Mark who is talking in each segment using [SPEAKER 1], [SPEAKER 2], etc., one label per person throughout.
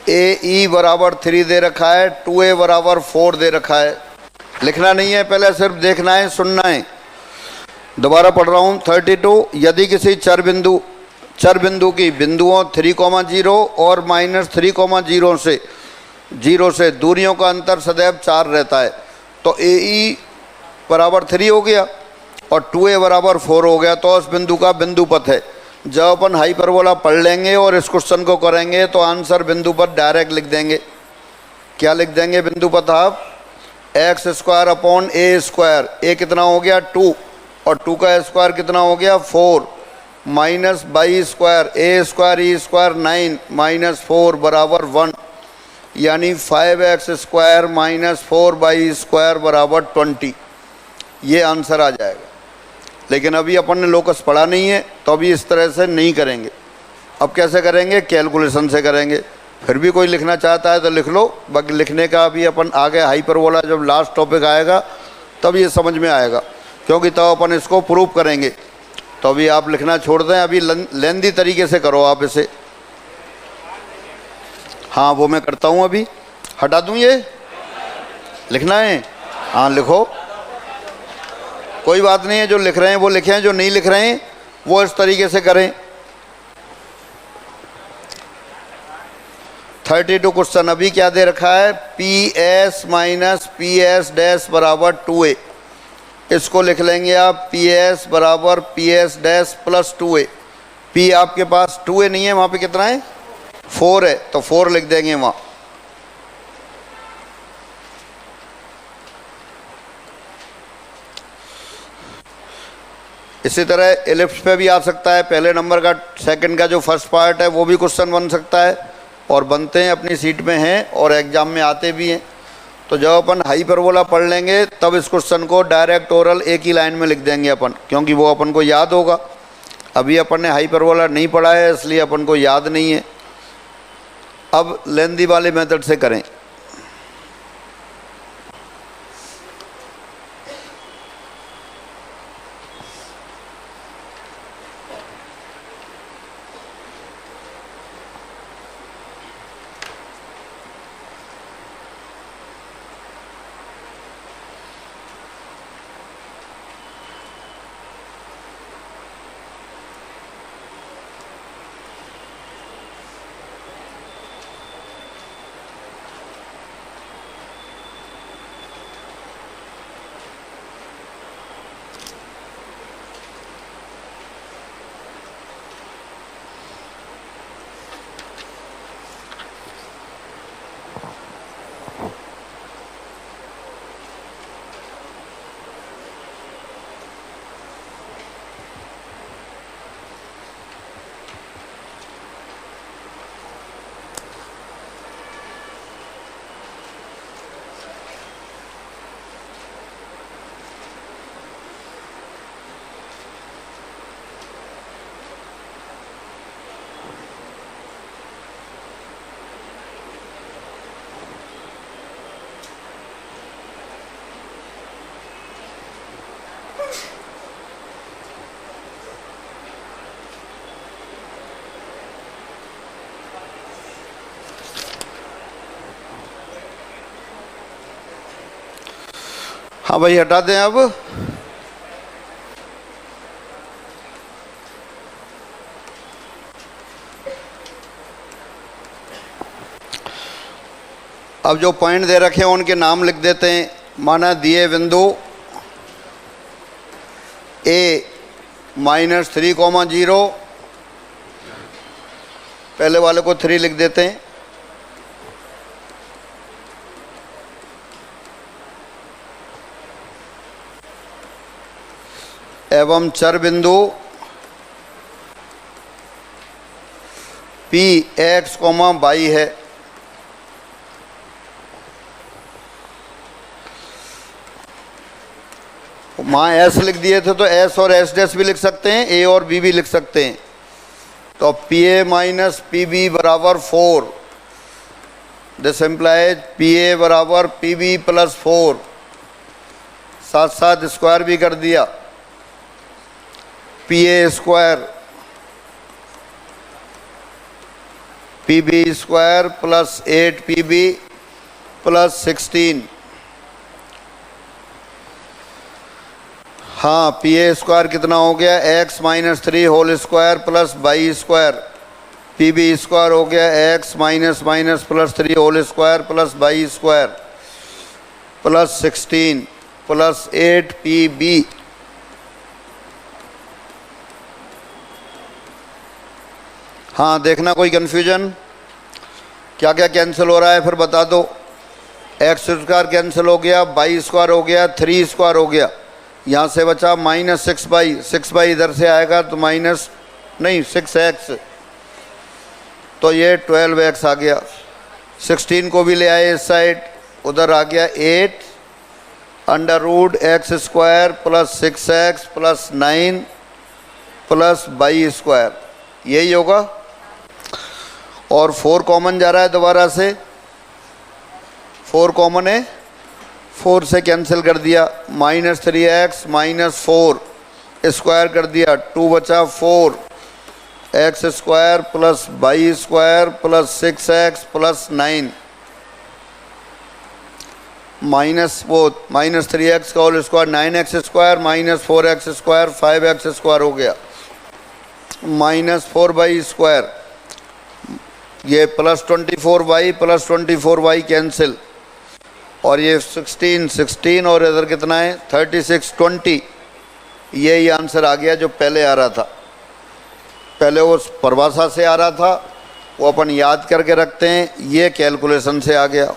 [SPEAKER 1] ए ई बराबर 3 दे रखा है, 2a बराबर 4 दे रखा है। लिखना नहीं है, पहले सिर्फ देखना है, सुनना है। दोबारा पढ़ रहा हूँ 32। यदि किसी चर बिंदु की बिंदुओं 3,0 और -3,0 से दूरियों का अंतर सदैव 4 रहता है, तो ए ई बराबर 3 हो गया और 2a बराबर 4 हो गया, तो उस बिंदु का बिंदु पथ है। जब अपन हाइपरबोला पढ़ लेंगे और इस क्वेश्चन को करेंगे तो आंसर बिंदु पथ डायरेक्ट लिख देंगे। क्या लिख देंगे बिंदु पथ आप? x² upon a²। a कितना हो गया 2 और 2 का स्क्वायर कितना हो गया 4 माइनस बाई² a² 9 -4 बराबर 1, यानी 5x² - 4y² बराबर 20। ये आंसर आ जाएगा। लेकिन अभी अपन ने लोकस पढ़ा नहीं है तो अभी इस तरह से नहीं करेंगे। अब कैसे करेंगे? कैलकुलेशन से करेंगे। फिर भी कोई लिखना चाहता है तो लिख लो, बाकी लिखने का अभी अपन आगे हाइपरबोला जब लास्ट टॉपिक आएगा तब ये समझ में आएगा, क्योंकि तब अपन इसको प्रूव करेंगे। तो अभी आप लिखना छोड़ दें, अभी लेंदी तरीके से करो आप इसे। हाँ वो मैं करता हूँ, अभी हटा दूँ। ये लिखना है? हाँ लिखो, कोई बात नहीं है। जो लिख रहे हैं वो लिखें, जो नहीं लिख रहे हैं वो इस तरीके से करें। 32 क्वेश्चन अभी क्या दे रखा है? PS माइनस PS डैश बराबर 2a। इसको लिख लेंगे आप PS बराबर PS dash plus 2a। P आपके पास 2a नहीं है, वहाँ पे कितना है 4 है, तो 4 लिख देंगे वहाँ। इसी तरह एलिप्स पे भी आ सकता है। पहले नंबर का सेकंड का जो फर्स्ट पार्ट है वो भी क्वेश्चन बन सकता है, और बनते हैं, अपनी सीट में हैं और एग्जाम में आते भी हैं। तो जब अपन हाइपरबोला पढ़ लेंगे तब इस क्वेश्चन को डायरेक्ट ओरल एक ही लाइन में लिख देंगे अपन, क्योंकि वो अपन को याद होगा। अभी अपन ने हाइपरबोला नहीं पढ़ा है इसलिए अपन को याद नहीं है। अब लेंदी वाले मेथड से करें। हाँ भाई हटा दें। अब जो पॉइंट दे रखे हैं उनके नाम लिख देते हैं। माना दिए बिंदु A -3,0, पहले वाले को 3 लिख देते हैं, एवं चर बिंदु P x, y है। वहाँ S लिख दिए थे तो S और S डैश भी लिख सकते हैं, A और B भी लिख सकते हैं। तो PA माइनस PB बराबर 4, दिस इम्प्लाइज PA बराबर PB प्लस 4, साथ साथ स्क्वायर भी कर दिया, PA square P B square plus 8 P B plus 16। हाँ, पी ए स्क्वायर कितना हो गया, X minus 3 whole square plus Y square. P B square हो गया X minus minus plus 3 whole square plus Y square plus 16 plus 8 P B. हाँ, देखना कोई confusion, क्या क्या कैंसिल हो रहा है फिर बता दो। एक्स स्क्वायर कैंसिल हो गया, वाई स्क्वायर हो गया, 3 स्क्वायर हो गया, यहाँ से बचा माइनस 6 बाई, 6 बाई इधर से आएगा तो माइनस नहीं 6x, तो ये 12x आ गया। 16 को भी ले आए इस साइड, उधर आ गया 8 under root X square plus 6x plus 9 plus Y square, यही होगा। और 4 कॉमन जा रहा है दोबारा से, 4 कॉमन है, 4 से कैंसिल कर दिया, माइनस 3x माइनस 4 स्क्वायर कर दिया, 2 बचा 4 X square plus Y square plus 6x plus 9 minus minus 3x का whole square 9x square minus 4x square 5x square हो गया, माइनस 4y स्क्वायर, ये plus 24y plus 24y cancel, और ये 16 और इधर कितना है 36 20, यही आंसर आ गया जो पहले आ रहा था। पहले वो परिभाषा से आ रहा था, वो अपन याद करके रखते हैं, ये कैलकुलेशन से आ गया।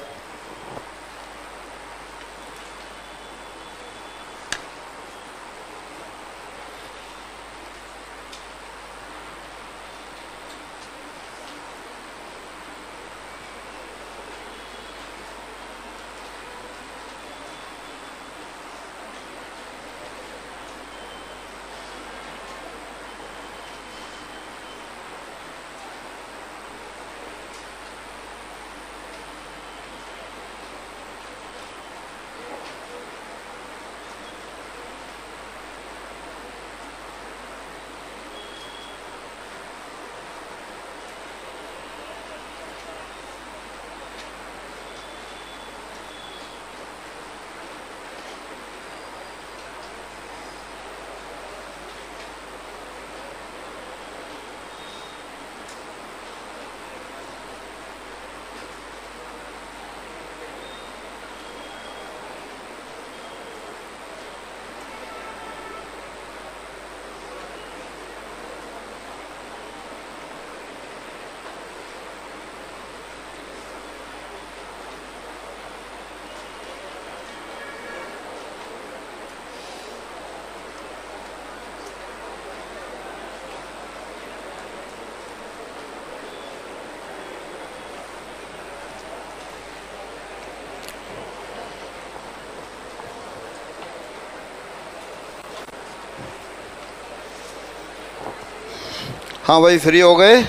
[SPEAKER 1] हाँ भाई, फ्री हो गए?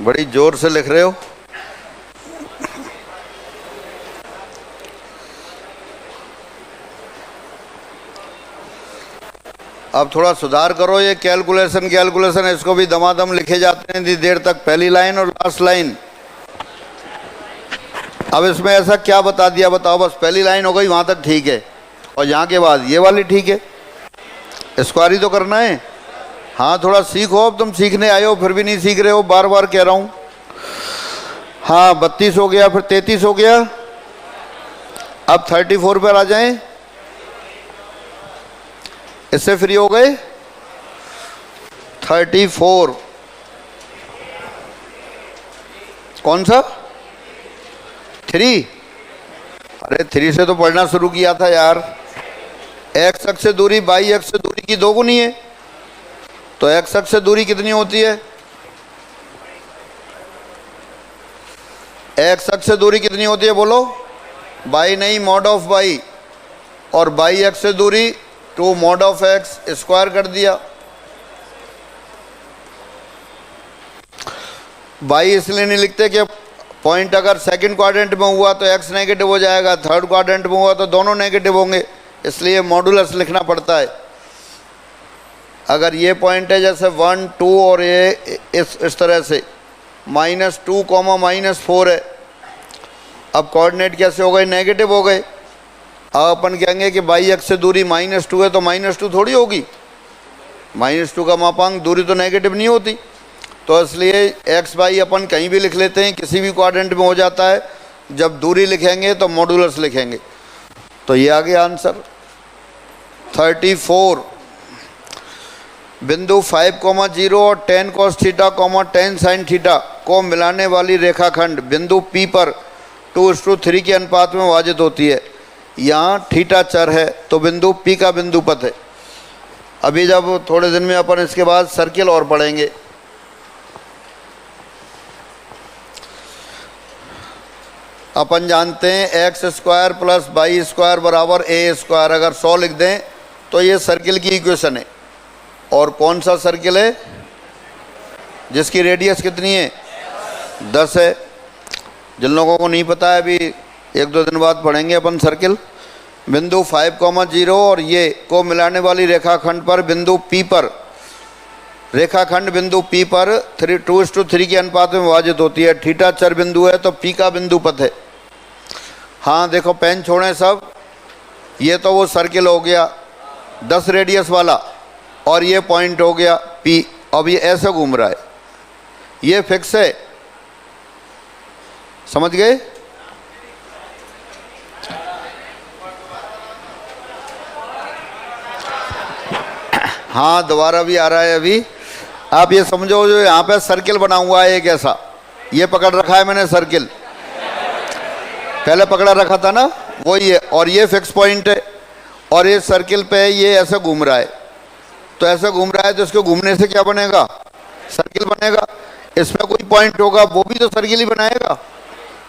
[SPEAKER 1] बड़ी जोर से लिख रहे हो। अब थोड़ा सुधार करो, ये कैलकुलेशन इसको भी दमादम लिखे जाते हैं इतनी देर तक, पहली लाइन और लास्ट लाइन। अब इसमें ऐसा क्या बता दिया बताओ, बस पहली लाइन हो गई वहां तक ठीक है, और यहाँ के बाद ये वाली ठीक है, स्क्वायर ही तो करना है। हाँ, थोड़ा सीखो, अब तुम सीखने आए हो फिर भी नहीं सीख रहे हो, बार बार कह रहा हूँ। हाँ, 32 हो गया, फिर 33 हो गया, अब 34 पर आ जाएं, इससे फ्री हो गए। 34 कौन सा 3? अरे 3 से तो पढ़ना शुरू किया था यार। एक्स अक्ष से दूरी बाई अक्ष से दूरी की दोगुनी है, तो एक्स अक्ष से दूरी कितनी होती है? एक्स अक्ष से दूरी कितनी होती है बोलो? बाई नहीं, मॉड ऑफ बाई, और बाई अक्ष से दूरी 2 मॉड ऑफ एक्स, स्क्वायर कर दिया। बाई इसलिए नहीं लिखते कि पॉइंट अगर सेकंड क्वाड्रेंट में हुआ तो एक्स नेगेटिव हो जाएगा, थर्ड क्वाड्रेंट में हुआ तो दोनों नेगेटिव होंगे, इसलिए मॉडुलस लिखना पड़ता है। अगर ये पॉइंट है जैसे 1 2 और ये इस तरह से -2, -4 है, अब कोऑर्डिनेट कैसे हो गए? नेगेटिव हो गए। अब अपन कहेंगे कि बाई अक्ष से दूरी -2 है तो -2 थोड़ी होगी, -2 का मापांक दूरी तो नेगेटिव नहीं होती। तो इसलिए एक्स बाई अपन कहीं भी लिख लेते हैं, किसी भी क्वाड्रेंट में हो जाता है। जब दूरी लिखेंगे तो मॉडुलस लिखेंगे। तो ये आ गया आंसर 34। बिंदु 5,0 और tan cos theta, tan sin theta को मिलाने वाली रेखाखंड बिंदु P पर 2:3 के अनुपात में विभाजित होती है। यहाँ थीटा चर है तो बिंदु P का बिंदु पथ है। अभी जब थोड़े दिन में अपन इसके बाद सर्किल और पढ़ेंगे। अपन जानते हैं x² + y² बराबर a²। अगर 100 लिख दें तो ये सर्किल की इक्वेशन है। और कौन सा सर्किल है? जिसकी रेडियस कितनी है? 10 है। जिन लोगों को नहीं पता है अभी 1-2 दिन बाद पढ़ेंगे अपन सर्किल। बिंदु 5,0 और ये को मिलाने वाली रेखाखंड पर बिंदु P पर, रेखाखंड बिंदु P पर 2:3 के अनुपात में विभाजित होती है। थीटा चर बिंदु है तो P का बिंदु पथ है। हाँ देखो, पेन छोड़ें सब। ये तो वो सर्किल हो गया 10 रेडियस वाला, और ये पॉइंट हो गया P। अब ये ऐसे घूम रहा है, ये फिक्स है। समझ गए? हाँ दोबारा भी आ रहा है अभी। आप ये समझो, जो यहाँ पे सर्किल बना हुआ है एक ऐसा, ये पकड़ रखा है मैंने सर्किल, पहले पकड़ा रखा था ना, वो ये, और ये फिक्स पॉइंट है। और ये सर्किल पे ये ऐसे घूम रहा है। तो ऐसे घूम रहा है तो इसको घूमने से क्या बनेगा? सर्किल बनेगा। इसमें कोई पॉइंट होगा वो भी तो सर्किल ही बनाएगा।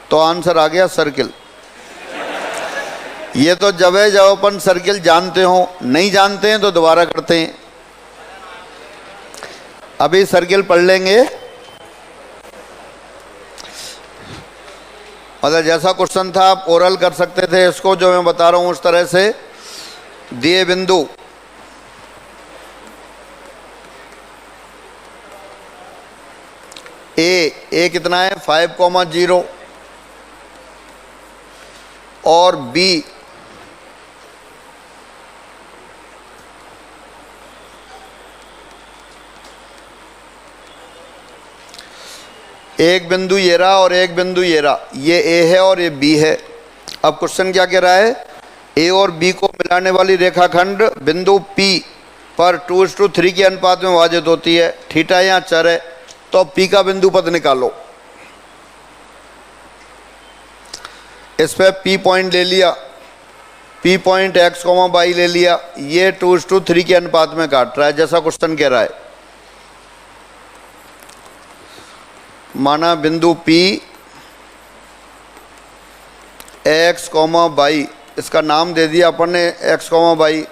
[SPEAKER 1] तो आंसर आ गया सर्किल। ये तो जब है जब अपन सर्किल जानते हो, नहीं जानते हैं तो दोबारा करते हैं। अभी सर्किल पढ़ लेंगे। मतलब जैसा क्वेश्चन था आप ओरल कर सकते थे इसको, जो मैं बता रहा हूं उस तरह से। दिए बिंदु ए कितना है? 5,0 और B एक बिंदु ये रहा और एक बिंदु ये रहा। ये A है और ये B है। अब क्वेश्चन क्या कह रहा है? A और B को मिलाने वाली रेखाखंड बिंदु P पर 2:3 के अनुपात में विभाजित होती है। थीटा यहाँ चर है तो P का बिंदु पथ निकालो। इस पे P पॉइंट ले लिया, P पॉइंट x, y ले लिया। ये 2:3 के अनुपात में काट रहा है जैसा क्वेश्चन कह रहा है। माना बिंदु P x, y, इसका नाम दे दिया अपन ने x, y।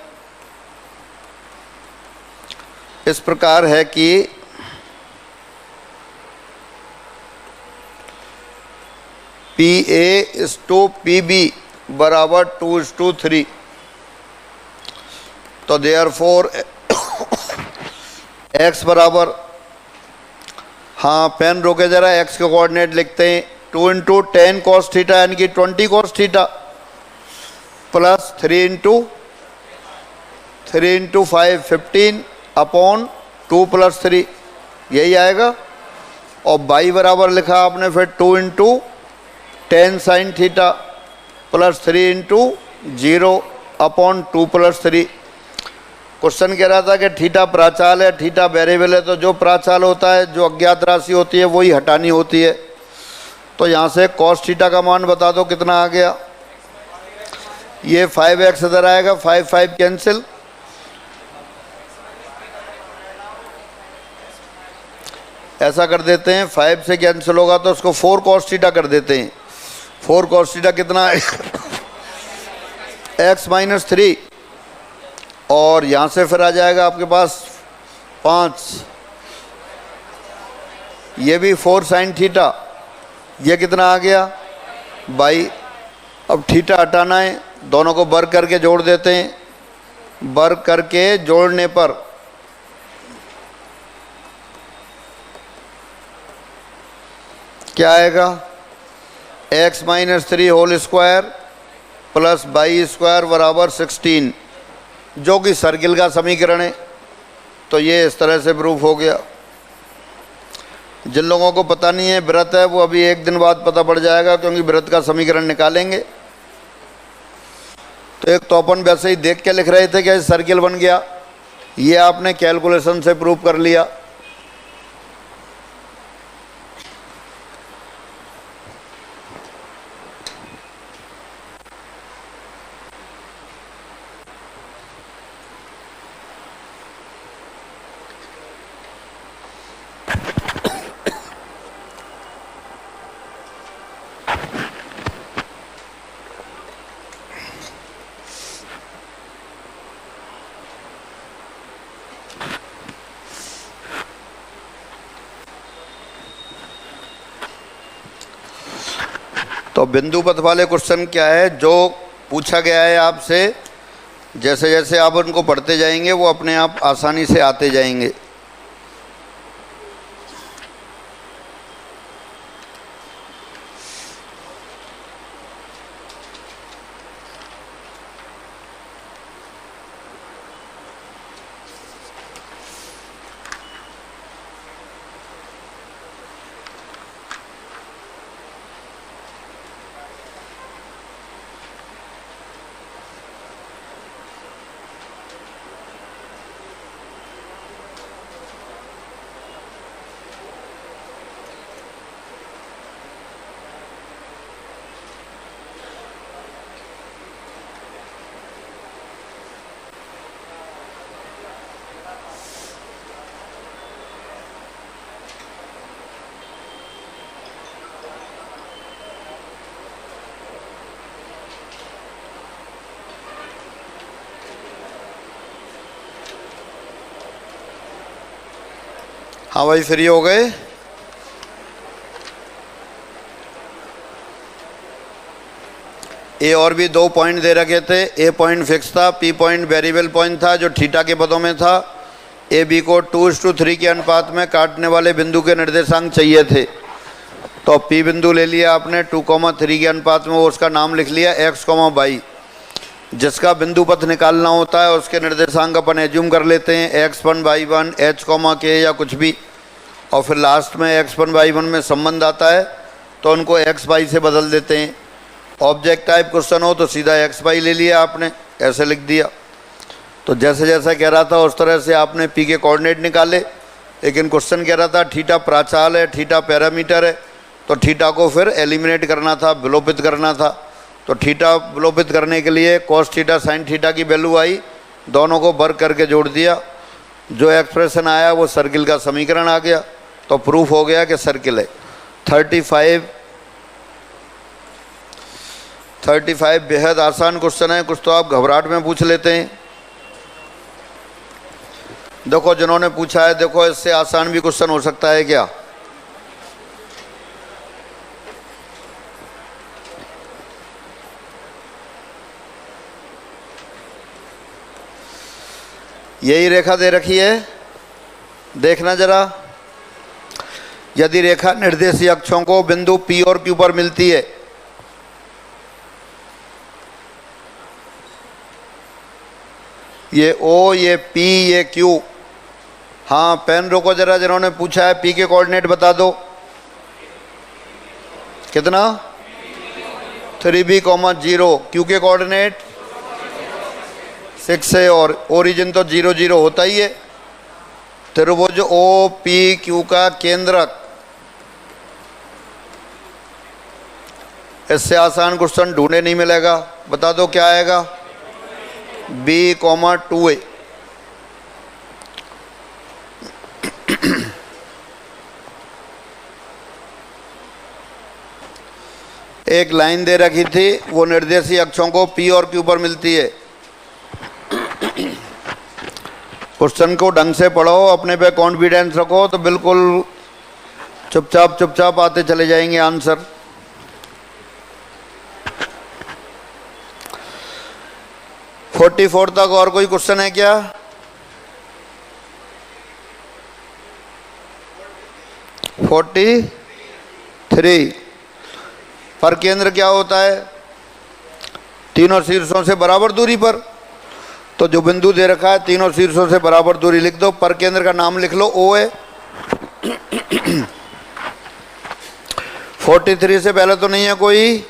[SPEAKER 1] इस प्रकार है कि PA is to PB बराबर 2:3। तो देयरफॉर x बराबर, हाँ पेन रोके जरा, x के कोऑर्डिनेट लिखते हैं। 2 × tan cos थीटा यानी कि 20 cos थीटा प्लस 3 × 5 15 अपॉन 2 + 3, यही आएगा। और y बराबर लिखा आपने फिर 2 × tan sin theta plus 3 × 0 upon 2 + 3। Question कह रहा था कि थीटा प्राचाल है, थीटा वेरिएबल है, तो जो प्राचाल होता है, जो अज्ञात राशि होती है, वही हटानी होती है। तो यहाँ से cos थीटा का मान बता दो कितना आ गया। ये 5x इधर आएगा, 5 5 कैंसिल, ऐसा कर देते हैं। 5 से कैंसिल होगा तो उसको 4 cos थीटा कर देते हैं। 4 cos थीटा कितना है? x - 3, और यहाँ से फिर आ जाएगा आपके पास 5। ये भी 4 sin थीटा, ये कितना आ गया? 22। अब थीटा हटाना है, दोनों को वर्ग करके जोड़ देते हैं। वर्ग करके जोड़ने पर क्या आएगा, x minus 3 whole square plus Y square बराबर 16, जो कि सर्किल का समीकरण है। तो ये इस तरह से प्रूफ हो गया। जिन लोगों को पता नहीं है व्रत है, वो अभी एक दिन बाद पता पड़ जाएगा, क्योंकि व्रत का समीकरण निकालेंगे। तो एक तो अपन वैसे ही देख के लिख रहे थे कि सर्किल बन गया, ये आपने कैलकुलेशन से प्रूफ कर लिया। तो बिंदु पथ वाले क्वेश्चन क्या है, जो पूछा गया है आपसे, जैसे जैसे आप उनको पढ़ते जाएंगे वो अपने आप आसानी से आते जाएंगे। हाँ भाई, फ्री हो गए? ए और भी 2 पॉइंट दे रखे थे। ए पॉइंट फिक्स था, पी पॉइंट वेरिएबल पॉइंट था जो थीटा के पदों में था। ए बी को 2:3 के अनुपात में काटने वाले बिंदु के निर्देशांक चाहिए थे। तो पी बिंदु ले लिया आपने 2,3 के अनुपात में, वो उसका नाम लिख लिया x, y। जिसका बिंदु पथ निकालना होता है उसके निर्देशांक अपन एज्यूम कर लेते हैं, x1 y1 h, k या कुछ भी, और फिर लास्ट में x1 y1 में संबंध आता है तो उनको x y से बदल देते हैं। ऑब्जेक्ट टाइप क्वेश्चन हो तो सीधा x y ले लिया आपने, ऐसे लिख दिया। तो जैसे जैसा कह रहा था उस तरह से आपने p के कोऑर्डिनेट निकाले। लेकिन क्वेश्चन कह रहा था थीटा प्राचाल है, थीटा पैरामीटर है, तो थीटा को फिर एलिमिनेट करना था, विलोपित करना था। तो थीटा विलोपित करने के लिए कॉस थीटा साइन थीटा की वैल्यू आई, दोनों को वर्ग करके जोड़ दिया, जो एक्सप्रेशन आया वो सर्किल का समीकरण आ गया। तो प्रूफ हो गया कि सर्किल है। 35 बेहद आसान क्वेश्चन है, कुछ तो आप घबराहट में पूछ लेते हैं। देखो जिन्होंने पूछा है, देखो इससे आसान भी क्वेश्चन हो सकता है क्या? यही रेखा दे रखी है, देखना जरा। यदि रेखा निर्देशीय अक्षों को बिंदु P और Q पर मिलती है, ये O, ये P, ये Q। हाँ पेन रोको जरा, जिन्होंने पूछा है P के कोऑर्डिनेट बता दो। कितना? 3b, 0। Q के कोऑर्डिनेट 6 है, और ओरिजिन तो 0 0 होता ही है। त्रिभुज O P Q का केंद्रक, इससे आसान क्वेश्चन ढूंढे नहीं मिलेगा। बता दो क्या आएगा? B, 2a। एक लाइन दे रखी थी, वो निर्देशीय अक्षों को P और Q पर मिलती है। क्वेश्चन को ढंग से पढ़ो, अपने पे कॉन्फिडेंस रखो, तो बिल्कुल चुपचाप आते चले जाएंगे आंसर। फोर्टी 44 तक और कोई क्वेश्चन है क्या? 3। पर केंद्र क्या होता है? तीनों शीर्षों से बराबर दूरी पर। तो जो बिंदु दे रखा है तीनों शीर्षों से बराबर दूरी लिख दो, पर केंद्र का नाम लिख लो ओ है। 43 से पहले तो नहीं है कोई?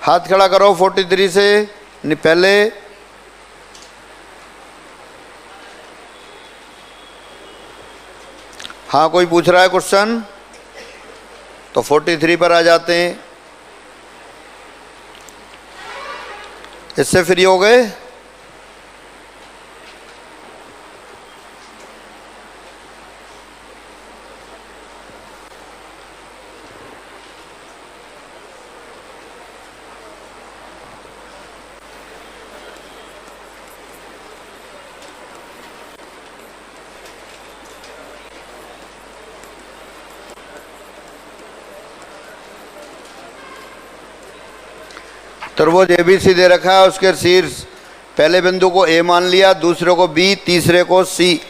[SPEAKER 1] हाथ खड़ा करो 43 से नहीं पहले। हाँ, कोई पूछ रहा है क्वेश्चन? तो 43 पर आ जाते हैं। इससे फ्री हो गए? त्रिभुज एबीसी दे रखा है, उसके शीर्ष पहले बिंदु को ए मान लिया, दूसरे को बी, तीसरे को सी।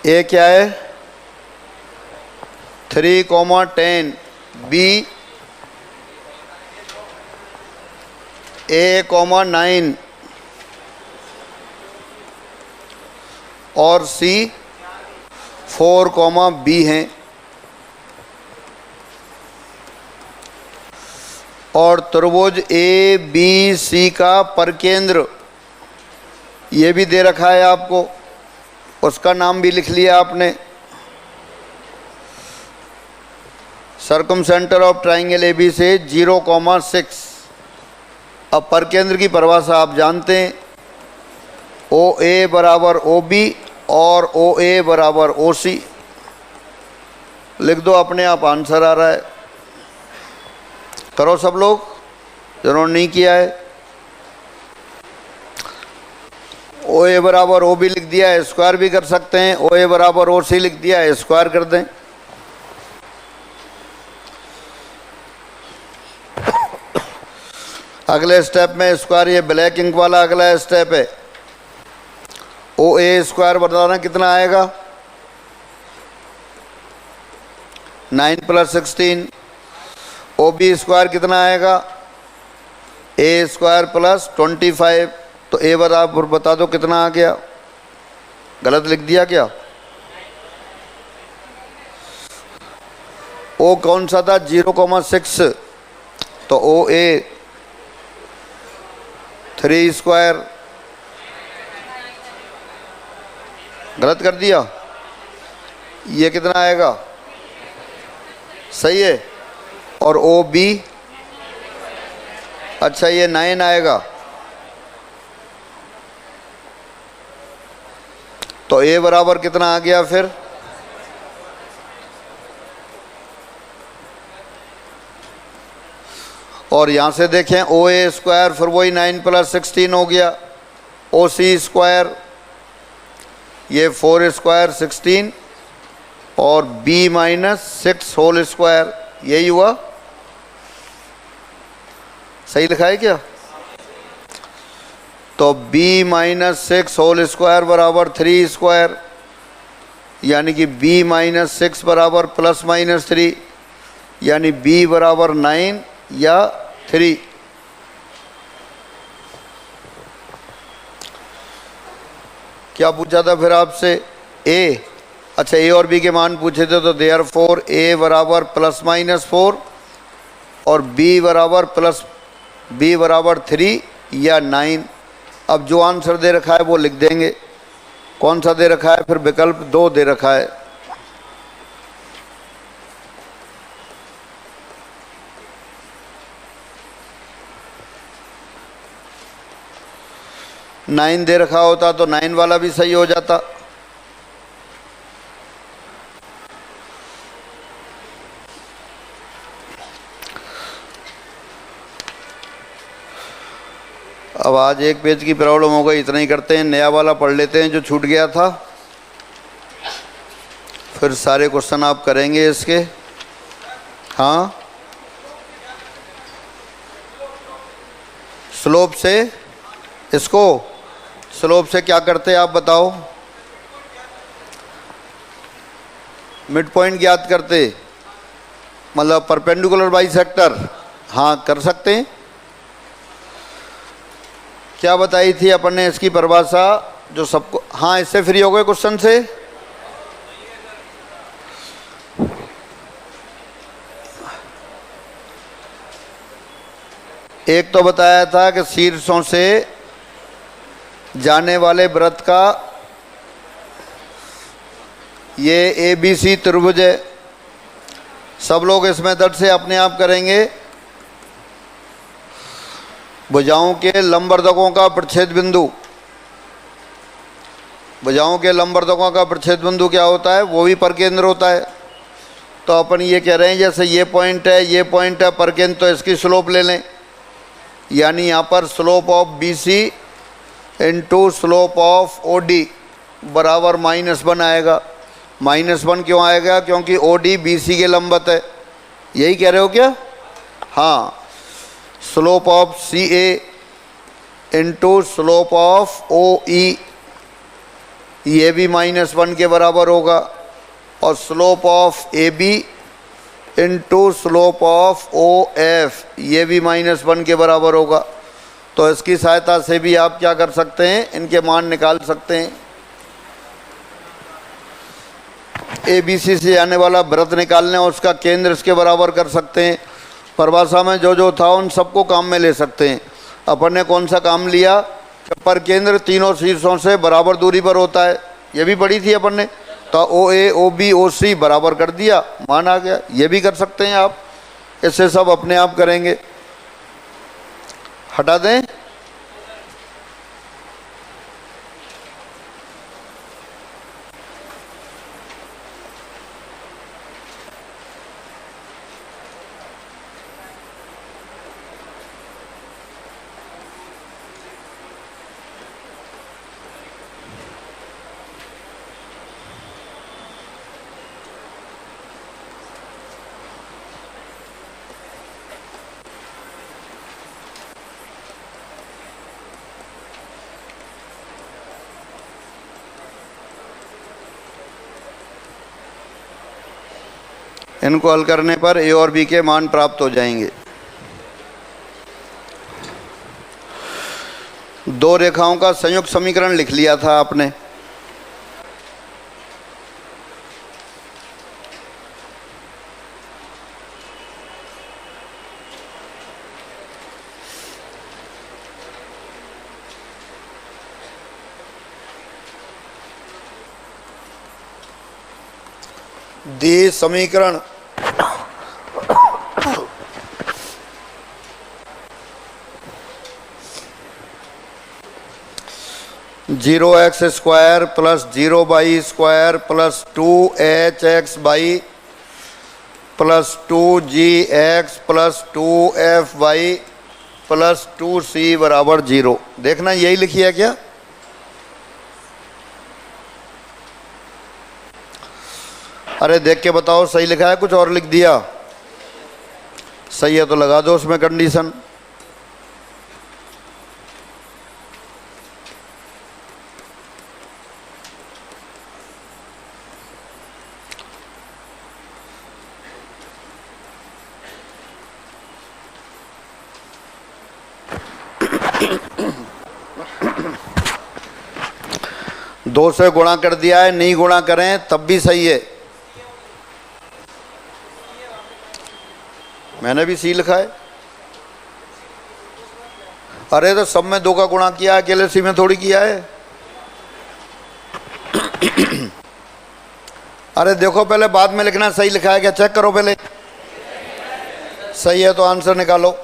[SPEAKER 1] ए क्या है? 3,10, बी A,9 और सी 4,B हैं। और त्रिभुज ए बी सी का परकेंद्र ये भी दे रखा है आपको, उसका नाम भी लिख लिया आपने। Circumcentre of triangle A B से 0,6। अब परकेंद्र की परिभाषा आप जानते हैं, ओ ए बराबर ओ बी और ओ ए बराबर ओ सी। लिख दो, अपने आप आंसर आ रहा है। करो सब लोग जिन्होंने नहीं किया है। ओ ए बराबर ओ बी लिख दिया है, स्क्वायर भी कर सकते हैं। ओ ए बराबर ओ सी लिख दिया है, स्क्वायर कर दें। अगले स्टेप में स्क्वायर, ये ब्लैक इंक वाला अगला स्टेप है। ओ ए स्क्वायर बताना कितना आएगा? 9 + 16। ओ बी स्क्वायर कितना आएगा? ए स्क्वायर + 25। तो ए बराबर बता दो कितना आ गया? गलत लिख दिया क्या? ओ कौन सा था? 0,6। तो ओ ए 3 स्क्वायर गलत कर दिया। ये कितना आएगा? सही है। और ओ बी, अच्छा ये 9 आएगा। तो ए बराबर कितना आ गया फिर? और यहां से देखें, ओ ए स्क्वायर फिर वही 9 + 16 हो गया। ओ सी स्क्वायर ये 4 स्क्वायर 16 और b - 6 होल स्क्वायर, यही हुआ। सही लिखा है क्या? तो b - 6 होल स्क्वायर बराबर 3 स्क्वायर, यानी कि b - 6 बराबर ±3, यानी b बराबर 9 या 3। क्या पूछा था फिर आपसे? a, अच्छा a और b के मान पूछे थे, तो देयरफॉर a बराबर ±4 और b बराबर 3 या 9। अब जो आंसर दे रखा है वो लिख देंगे। कौन सा दे रखा है फिर? विकल्प 2 दे रखा है। नाइन दे रखा होता तो 9 वाला भी सही हो जाता। अब आज एक पेज की प्रॉब्लम हो गई, इतना ही करते हैं, नया वाला पढ़ लेते हैं जो छूट गया था, फिर सारे क्वेश्चन आप करेंगे इसके। हाँ, स्लोप से, इसको स्लोप से क्या करते हैं आप बताओ? मिड पॉइंट ज्ञात करते, मतलब परपेंडिकुलर बाइसेक्टर, हाँ कर सकते हैं। क्या बताई थी अपन ने इसकी परिभाषा जो सबको, हाँ इससे फ्री हो गए क्वेश्चन से। एक तो बताया था कि शीर्षों से जाने वाले वृत्त का ये ABC त्रिभुज है। सब लोग इस मेथड से अपने आप करेंगे। भुजाओं के लंबवर्धकों का प्रच्छेद बिंदु, भुजाओं के लंबवर्धकों का प्रच्छेद बिंदु क्या होता है, वो भी परकेंद्र होता है। तो अपन ये कह रहे हैं जैसे ये पॉइंट है, ये पॉइंट है परकेंद्र, तो इसकी स्लोप ले लें, यानी यहाँ पर slope of BC into slope of OD बराबर -1 आएगा। -1 क्यों आएगा, क्योंकि OD BC के लंबवत है। यही कह रहे हो क्या? हाँ, slope of CA into slope of OE ये भी -1 के बराबर होगा, और slope of AB into slope of OF ये भी -1 के बराबर होगा। तो इसकी सहायता से भी आप क्या कर सकते हैं, इनके मान निकाल सकते हैं। ABC से आने वाला वृत्त निकालने और उसका केंद्र इसके बराबर कर सकते हैं। परिभाषा में जो जो था उन सबको काम में ले सकते हैं। अपन ने कौन सा काम लिया कि पर केंद्र तीनों शीर्षों से बराबर दूरी पर होता है, ये भी पढ़ी थी अपन ने। तो OA OB OC बराबर कर दिया, मान आ गया। ये भी कर सकते हैं आप, इससे सब अपने आप करेंगे। हटा दें। इनको हल करने पर A और B के मान प्राप्त हो जाएंगे। दो रेखाओं का संयुक्त समीकरण लिख लिया था आपने। दी समीकरण zero x square plus 0y square plus 2hx by plus 2gx plus 2fy plus 2c बराबर 0। देखना यही लिखी है क्या? अरे देख के बताओ सही लिखा है, कुछ और लिख दिया? सही है तो लगा दो उसमें कंडीशन। दो से गुणा कर दिया है, नहीं गुणा करें तब भी सही है। मैंने भी C लिखा है। अरे तो सब में 2 का गुणा किया, अकेले C में थोड़ी किया है। अरे देखो पहले, बाद में लिखना सही लिखा है क्या, चेक करो पहले। सही है तो आंसर निकालो।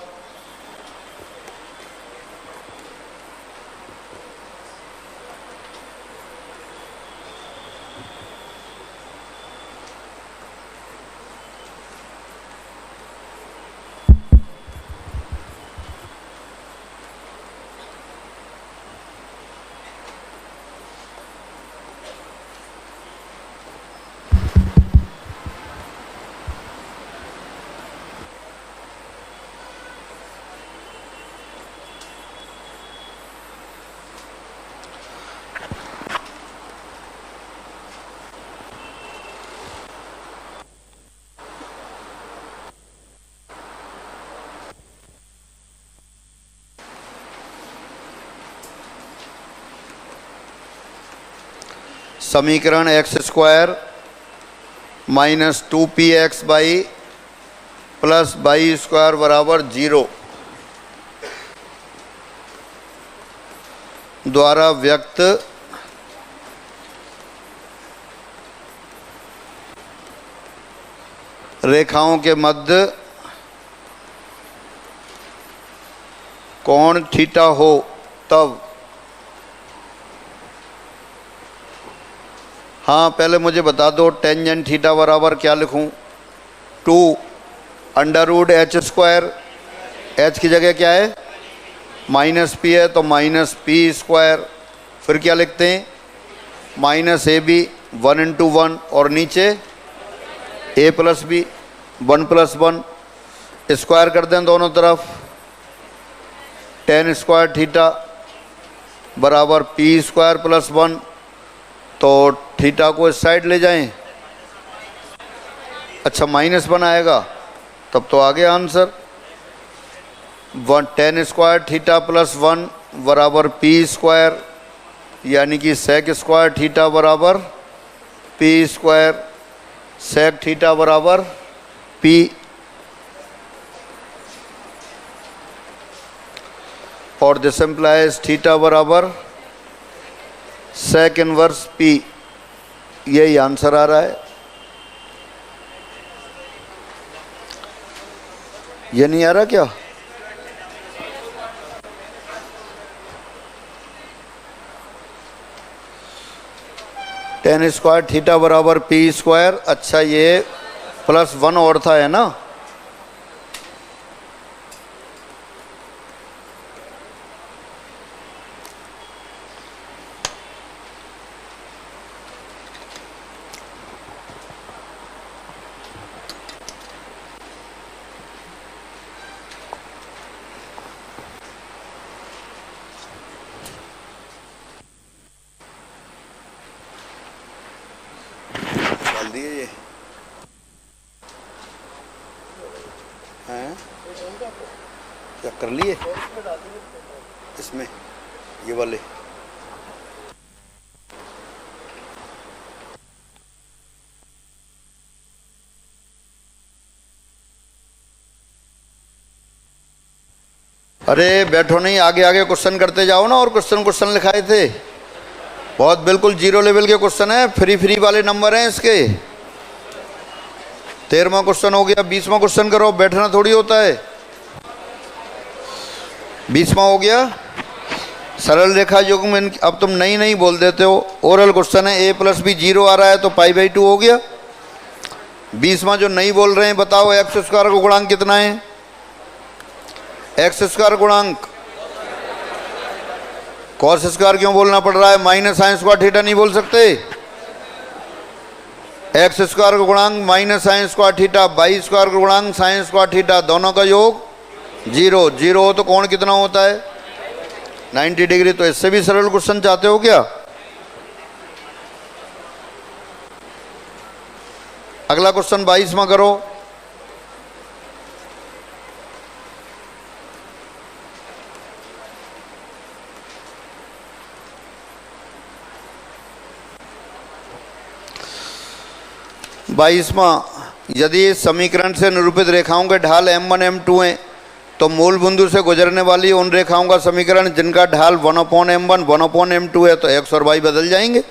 [SPEAKER 1] समीकरण X square minus 2px Y plus Y square बराबर 0 द्वारा व्यक्त रेखाओं के मध्य कोण थीटा हो तब। हाँ, पहले मुझे बता दो टेंजेंट थीटा बराबर क्या लिखूं? 2 under root H square, H की जगह क्या है माइनस पी है तो माइनस पी स्क्वायर, फिर क्या लिखते हैं माइनस ए बी 1 इंटू 1 और नीचे ए प्लस बी 1 प्लस 1 स्क्वायर कर दें दोनों तरफ। टेन स्क्वायर थीटा बराबर पी स्क्वायर प्लस 1, तो थीटा को इस साइड ले जाएं। अच्छा -1 आएगा तब तो आ गया आंसर। 10 स्क्वायर थीटा प्लस 1 बराबर पी स्क्वायर, यानी कि सेक स्क्वायर थीटा बराबर पी स्क्वायर, सेक थीटा बराबर पी। और दिस इम्प्लाइज थीटा बराबर सेक इनवर्स पी। यही आंसर आ रहा है। ये नहीं आ रहा क्या? टेन स्क्वायर थीटा बराबर पी स्क्वायर। अच्छा, ये प्लस 1 और था, है ना? ये हैं क्या कर लिए इसमें ये वाले? अरे बैठो नहीं, आगे आगे क्वेश्चन करते जाओ ना। और क्वेश्चन लिखाए थे बहुत, बिल्कुल 0 लेवल के क्वेश्चन है, फ्री वाले नंबर हैं इसके। 13वां क्वेश्चन हो गया, 20वां क्वेश्चन करो। बैठना थोड़ी होता है। 20वां हो गया सरल रेखा युग्म में। अब तुम नहीं बोल देते हो। ओरल क्वेश्चन है, a प्लस बी 0 आ रहा है तो π/2 हो गया। 20वां जो नहीं बोल रहे हैं बताओ, एक्स स्क्वायर का गुणांक कितना है? एक्स स्क्वायर गुणांक कॉस स्क्वायर क्यों बोलना पड़ रहा है? माइनस साइन स्क्वायर थीटा नहीं बोल सकते? एक्स स्क्वायर का गुणांक minus sine square theta, Y square का गुणांक साइन स्क्वायर थीटा, दोनों का योग 0 हो तो कोण कितना होता है 90 डिग्री। तो इससे भी सरल क्वेश्चन चाहते हो क्या? अगला क्वेश्चन 22वां करो। यदि इस समीकरण से निरूपित रेखाओं के ढाल m1 m2 हैं तो मूल बिंदु से गुजरने वाली उन रेखाओं का समीकरण जिनका ढाल 1/m1 1/m2 है, तो x और y बदल जाएंगे।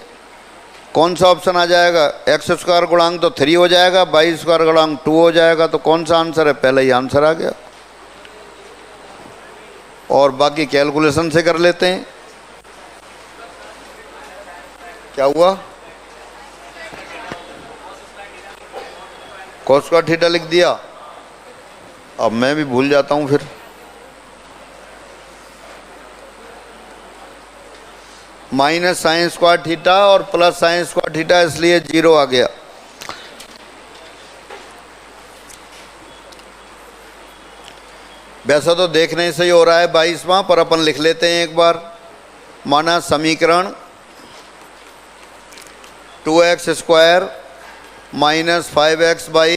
[SPEAKER 1] कौन सा ऑप्शन आ जाएगा? एक्स स्क्वायर गुणांक तो 3 हो जाएगा, वाई स्क्वायर गुणांक 2 हो जाएगा। तो कौन सा आंसर है? पहले ही आंसर आ गया। और बाकी कैलकुलेशन से कर लेते हैं। क्या हुआ? कॉस स्क्वायर थीटा लिख दिया। अब मैं भी भूल जाता हूं फिर। माइनस साइन स्क्वायर थीटा और प्लस साइन स्क्वायर थीटा, इसलिए 0 आ गया। वैसा तो देखने से ही हो रहा है 22वां, पर अपन लिख लेते हैं एक बार। माना समीकरण 2x square minus 5x by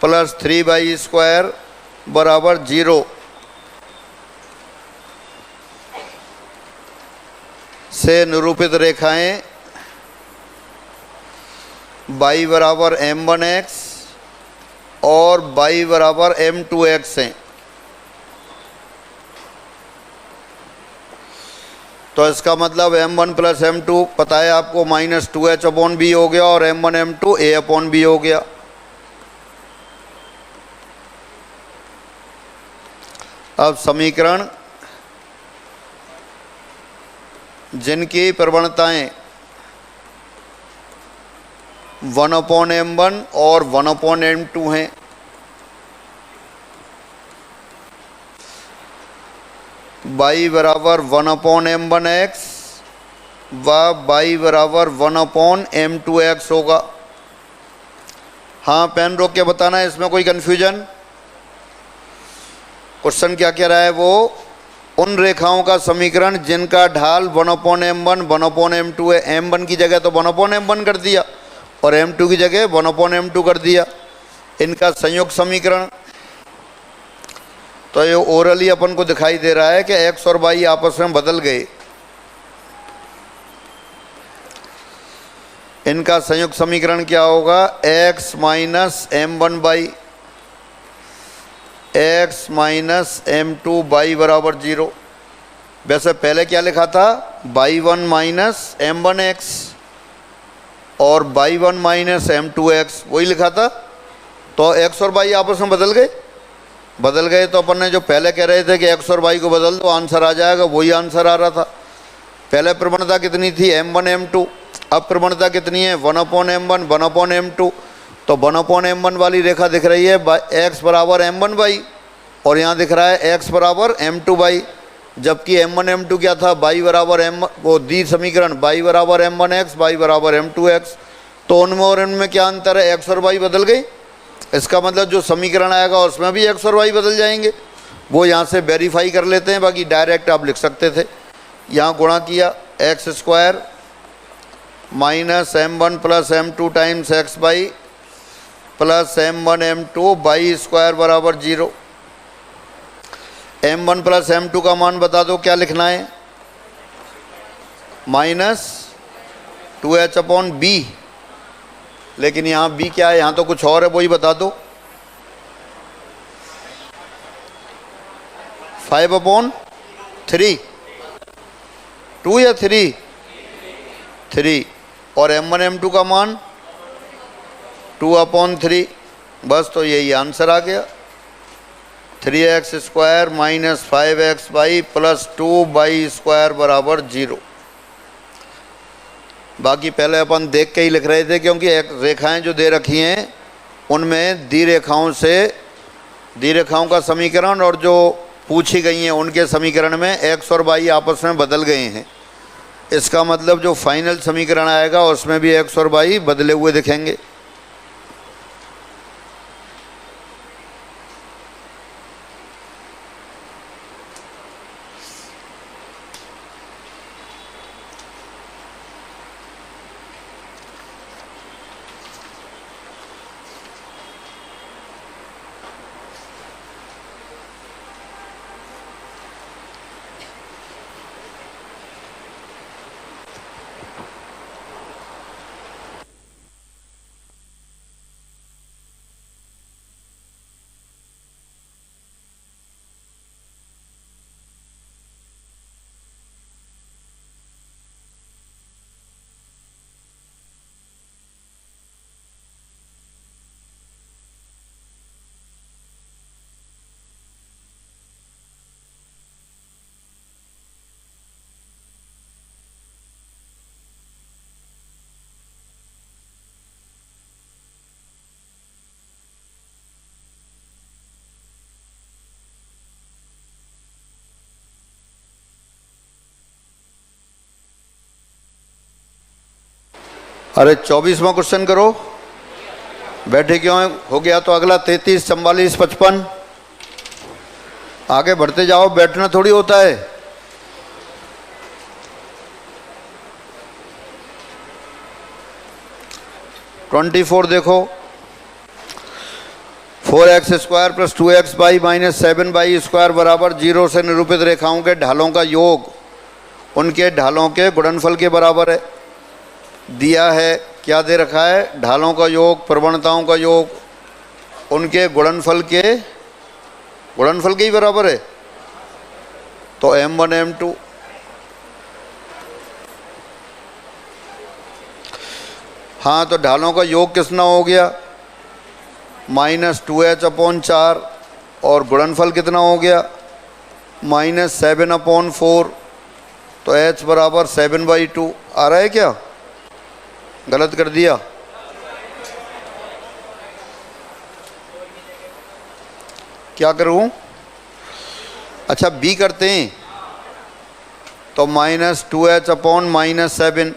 [SPEAKER 1] plus 3y square बराबर 0 से निरूपित रेखाएं y बराबर m1x और y बराबर m2x हैं। तो इसका मतलब m1 प्लस m2 पता है आपको माइनस 2h अपॉन बी हो गया और m1 m2 a upon B हो गया। अब समीकरण जिनकी प्रवणताएं 1 अपॉन m1 और 1 अपॉन m2 हैं, y बराबर 1 अपॉन m1x व y बराबर 1 अपॉन m2x होगा। हाँ, पेन रोक के बताना है, इसमें कोई कन्फ्यूजन? क्वेश्चन क्या कह रहा है? वो उन रेखाओं का समीकरण जिनका ढाल 1 अपॉन m1 1 अपॉन m2 है। m1 की जगह तो 1 अपॉन m1 कर दिया और m2 की जगह 1 अपॉन m2 कर दिया, इनका संयुक्त समीकरण। तो ये ओरली अपन को दिखाई दे रहा है कि x और y आपस में बदल गए। इनका संयुक्त समीकरण क्या होगा? x minus m1y x minus m2y बराबर 0। वैसे पहले क्या लिखा था? y1 माइनस m1x और y1 माइनस m2x, वही लिखा था। तो x और y आपस में बदल गए। तो अपन ने जो पहले कह रहे थे कि x और y को बदल दो आंसर आ जाएगा, वही आंसर आ रहा था। पहले प्रवणता कितनी थी? m1 m2। अब प्रवणता कितनी है? 1 अपॉन m1 1 अपॉन m2। तो 1 अपॉन m1 वाली रेखा दिख रही है x बराबर m1y और यहाँ दिख रहा है x बराबर m2y, जबकि m1 m2 क्या था? y बराबर m, वो दी समीकरण y बराबर m1x y बराबर m2x। तो उनमें और इनमें क्या अंतर है? x और y बदल गई। इसका मतलब जो समीकरण आएगा उसमें भी x और y बदल जाएंगे। वो यहाँ से वेरीफाई कर लेते हैं, बाकी डायरेक्ट आप लिख सकते थे। यहाँ गुणा किया x square minus m1 plus m2 times x Y plus m1 m2 by square बराबर 0। m1 प्लस m2 का मान बता दो, क्या लिखना है? Minus 2h upon B. लेकिन यहाँ b क्या है? यहाँ तो कुछ और है, वही बता दो। 5 अपॉन 3, 2 या 3? 3। और m1 m2 का मान 2 अपॉन 3। बस, तो यही आंसर आ गया। 3x square minus 5x by plus 2y square बराबर 0। बाकी पहले अपन देख के ही लिख रहे थे, क्योंकि एक रेखाएं जो दे रखी हैं उनमें दी रेखाओं का समीकरण और जो पूछी गई हैं उनके समीकरण में x और y आपस में बदल गए हैं। इसका मतलब जो फाइनल समीकरण आएगा उसमें भी x और y बदले हुए दिखेंगे। अरे 24वां क्वेश्चन करो। बैठे क्यों हो गया? तो अगला 33 44 55। आगे बढ़ते जाओ, बैठना थोड़ी होता है। ट्वेंटी 4 देखो, 4x square plus 2x by minus 7 by square बराबर 0 से निरूपित रेखाओं के ढालों का योग उनके ढालों के गुणनफल के बराबर है। दिया है क्या दे रखा है, ढालों का योग, प्रवणताओं का योग, उनके गुणनफल के ही बराबर है। तो m1 m2, हाँ तो ढालों का योग कितना हो गया, -2h/4, और गुणनफल कितना हो गया, -7/4। तो h बराबर 7/2 आ रहा है क्या, गलत कर दिया? क्या करूं? अच्छा b करते हैं, तो -2h/-7,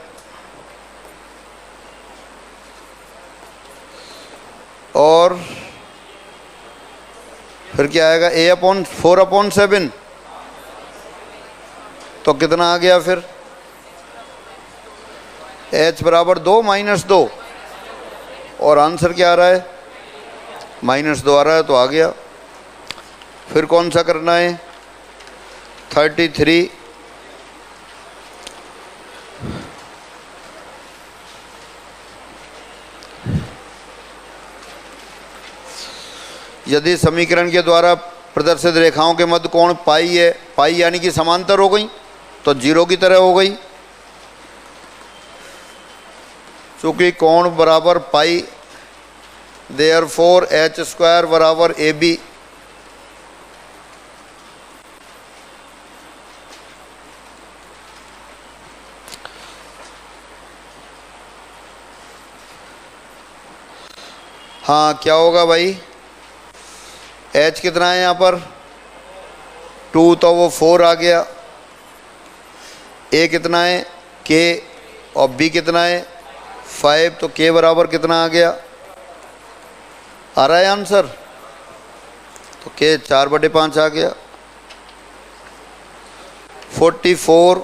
[SPEAKER 1] और फिर क्या आएगा, a/4/7। तो कितना आ गया फिर, h बराबर 2 -2, और आंसर क्या आ रहा है, -2 आ रहा है, तो आ गया। फिर कौन सा करना है, 33, यदि समीकरण के द्वारा प्रदर्शित रेखाओं के मध्य कोण पाई है, पाई यानी कि समांतर हो गई, तो 0 की तरह हो गई, चूंकि कोण बराबर पाई, देयरफॉर h² बराबर AB। हाँ क्या होगा भाई, h कितना है यहाँ पर, 2, तो वो 4 आ गया, a कितना है k, और b कितना है 5, तो k बराबर कितना आ गया, आ रहा है आंसर, तो k 4/5 आ गया। 44,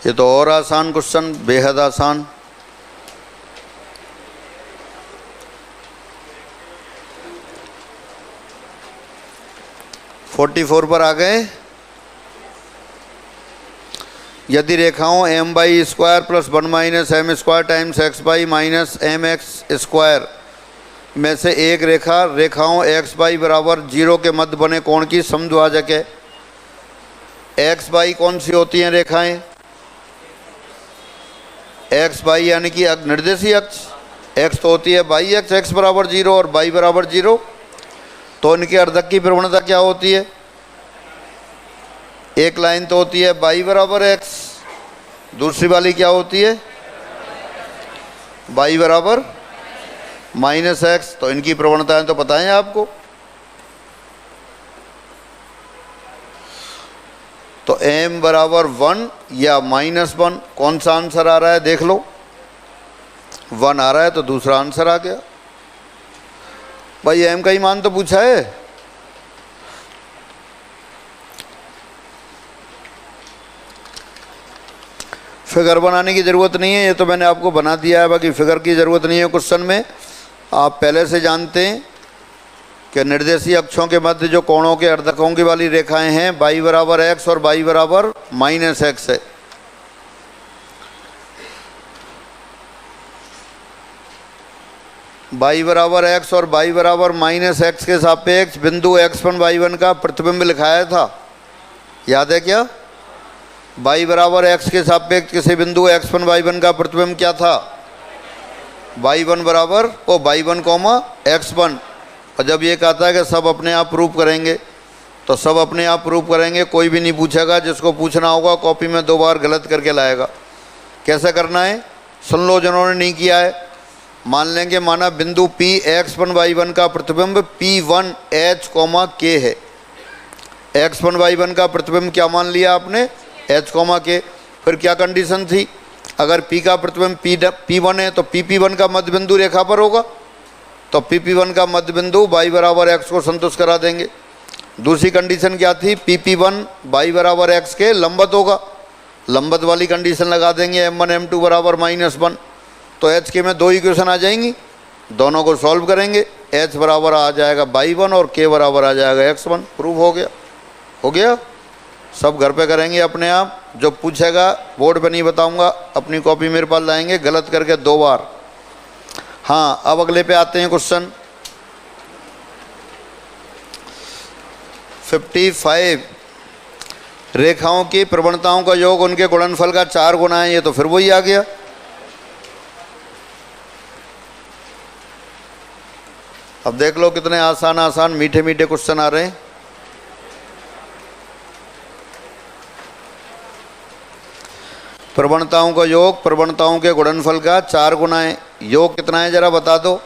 [SPEAKER 1] ये तो और आसान क्वेश्चन, बेहद आसान। (44) पर आ गए। यदि रेखाओं m/² + 1 - m² times x/ - mx² में से एक रेखाओं x/y बराबर 0 के मध्य बने कोण की समद्विभाजक है। x/y कौन सी होती हैं रेखाएं, x/y यानी कि निर्देशीय अक्ष, x तो होती है y अक्ष, x बराबर 0 और y बराबर 0, तो इनके अर्धक की प्रवणता क्या होती है, एक लाइन तो होती है y बराबर x, दूसरी वाली क्या होती है y बराबर -x, तो इनकी प्रवणताएं तो पता है आपको। तो m बराबर 1 या -1, कौन सा आंसर आ रहा है देख लो, 1 आ रहा है तो दूसरा आंसर आ गया। भाई m का ही मान तो पूछा है। फिगर बनाने की ज़रूरत नहीं है, ये तो मैंने आपको बना दिया है, बाकी फिगर की ज़रूरत नहीं है क्वेश्चन में। आप पहले से जानते हैं कि निर्देशीय अक्षों के मध्य जो कोणों के अर्धकों की वाली रेखाएं हैं, y बराबर x और y बराबर -x है। y बराबर x और y बराबर -x के सापेक्ष बिंदु x1 y1 का प्रतिबिंब लिखाया था, याद है क्या? y बराबर x के सापेक्ष किसी बिंदु x1 y1 का प्रतिबिंब क्या था, y1 बराबर y1, x1। और जब ये कहता है कि सब अपने आप प्रूफ करेंगे, तो सब अपने आप प्रूफ करेंगे, कोई भी नहीं पूछेगा, जिसको पूछना होगा कॉपी में 2 बार गलत करके लाएगा। कैसे करना है सुन लो, जिन्होंने नहीं किया है। मान लेंगे माना बिंदु P x1 y1 का प्रतिबिंब P1 h, k है। x1 y1 का प्रतिबिंब क्या मान लिया आपने, h, k। फिर क्या कंडीशन थी, अगर P का प्रतिबिंब P1 है तो PP1 का मध्य बिंदु रेखा पर होगा, तो PP1 का मध्य बिंदु y बराबर x को संतुष्ट करा देंगे। दूसरी कंडीशन क्या थी, PP1 y बराबर x के लंबत होगा, लंबत वाली कंडीशन लगा देंगे m1 m2 बराबर -1, तो h के में दो इक्वेशन आ जाएंगी, दोनों को सॉल्व करेंगे, h बराबर आ जाएगा y1 और k बराबर आ जाएगा x1। प्रूव हो गया, हो गया। सब घर पे करेंगे अपने आप, जो पूछेगा बोर्ड पे नहीं बताऊंगा, अपनी कॉपी मेरे पास लाएंगे, गलत करके 2 बार। हाँ, अब अगले पे आते हैं क्वेश्चन 55। रेखाओं की प्रवणताओं का योग उनके गुणनफल का 4 गुना है, ये तो फिर वही आ गया। अब देख लो कितने आसान आसान मीठे मीठे क्वेश्चन आ रहे हैं। प्रवणताओं का योग प्रवणताओं के गुणनफल का 4 गुना है, योग कितना है जरा बता दो।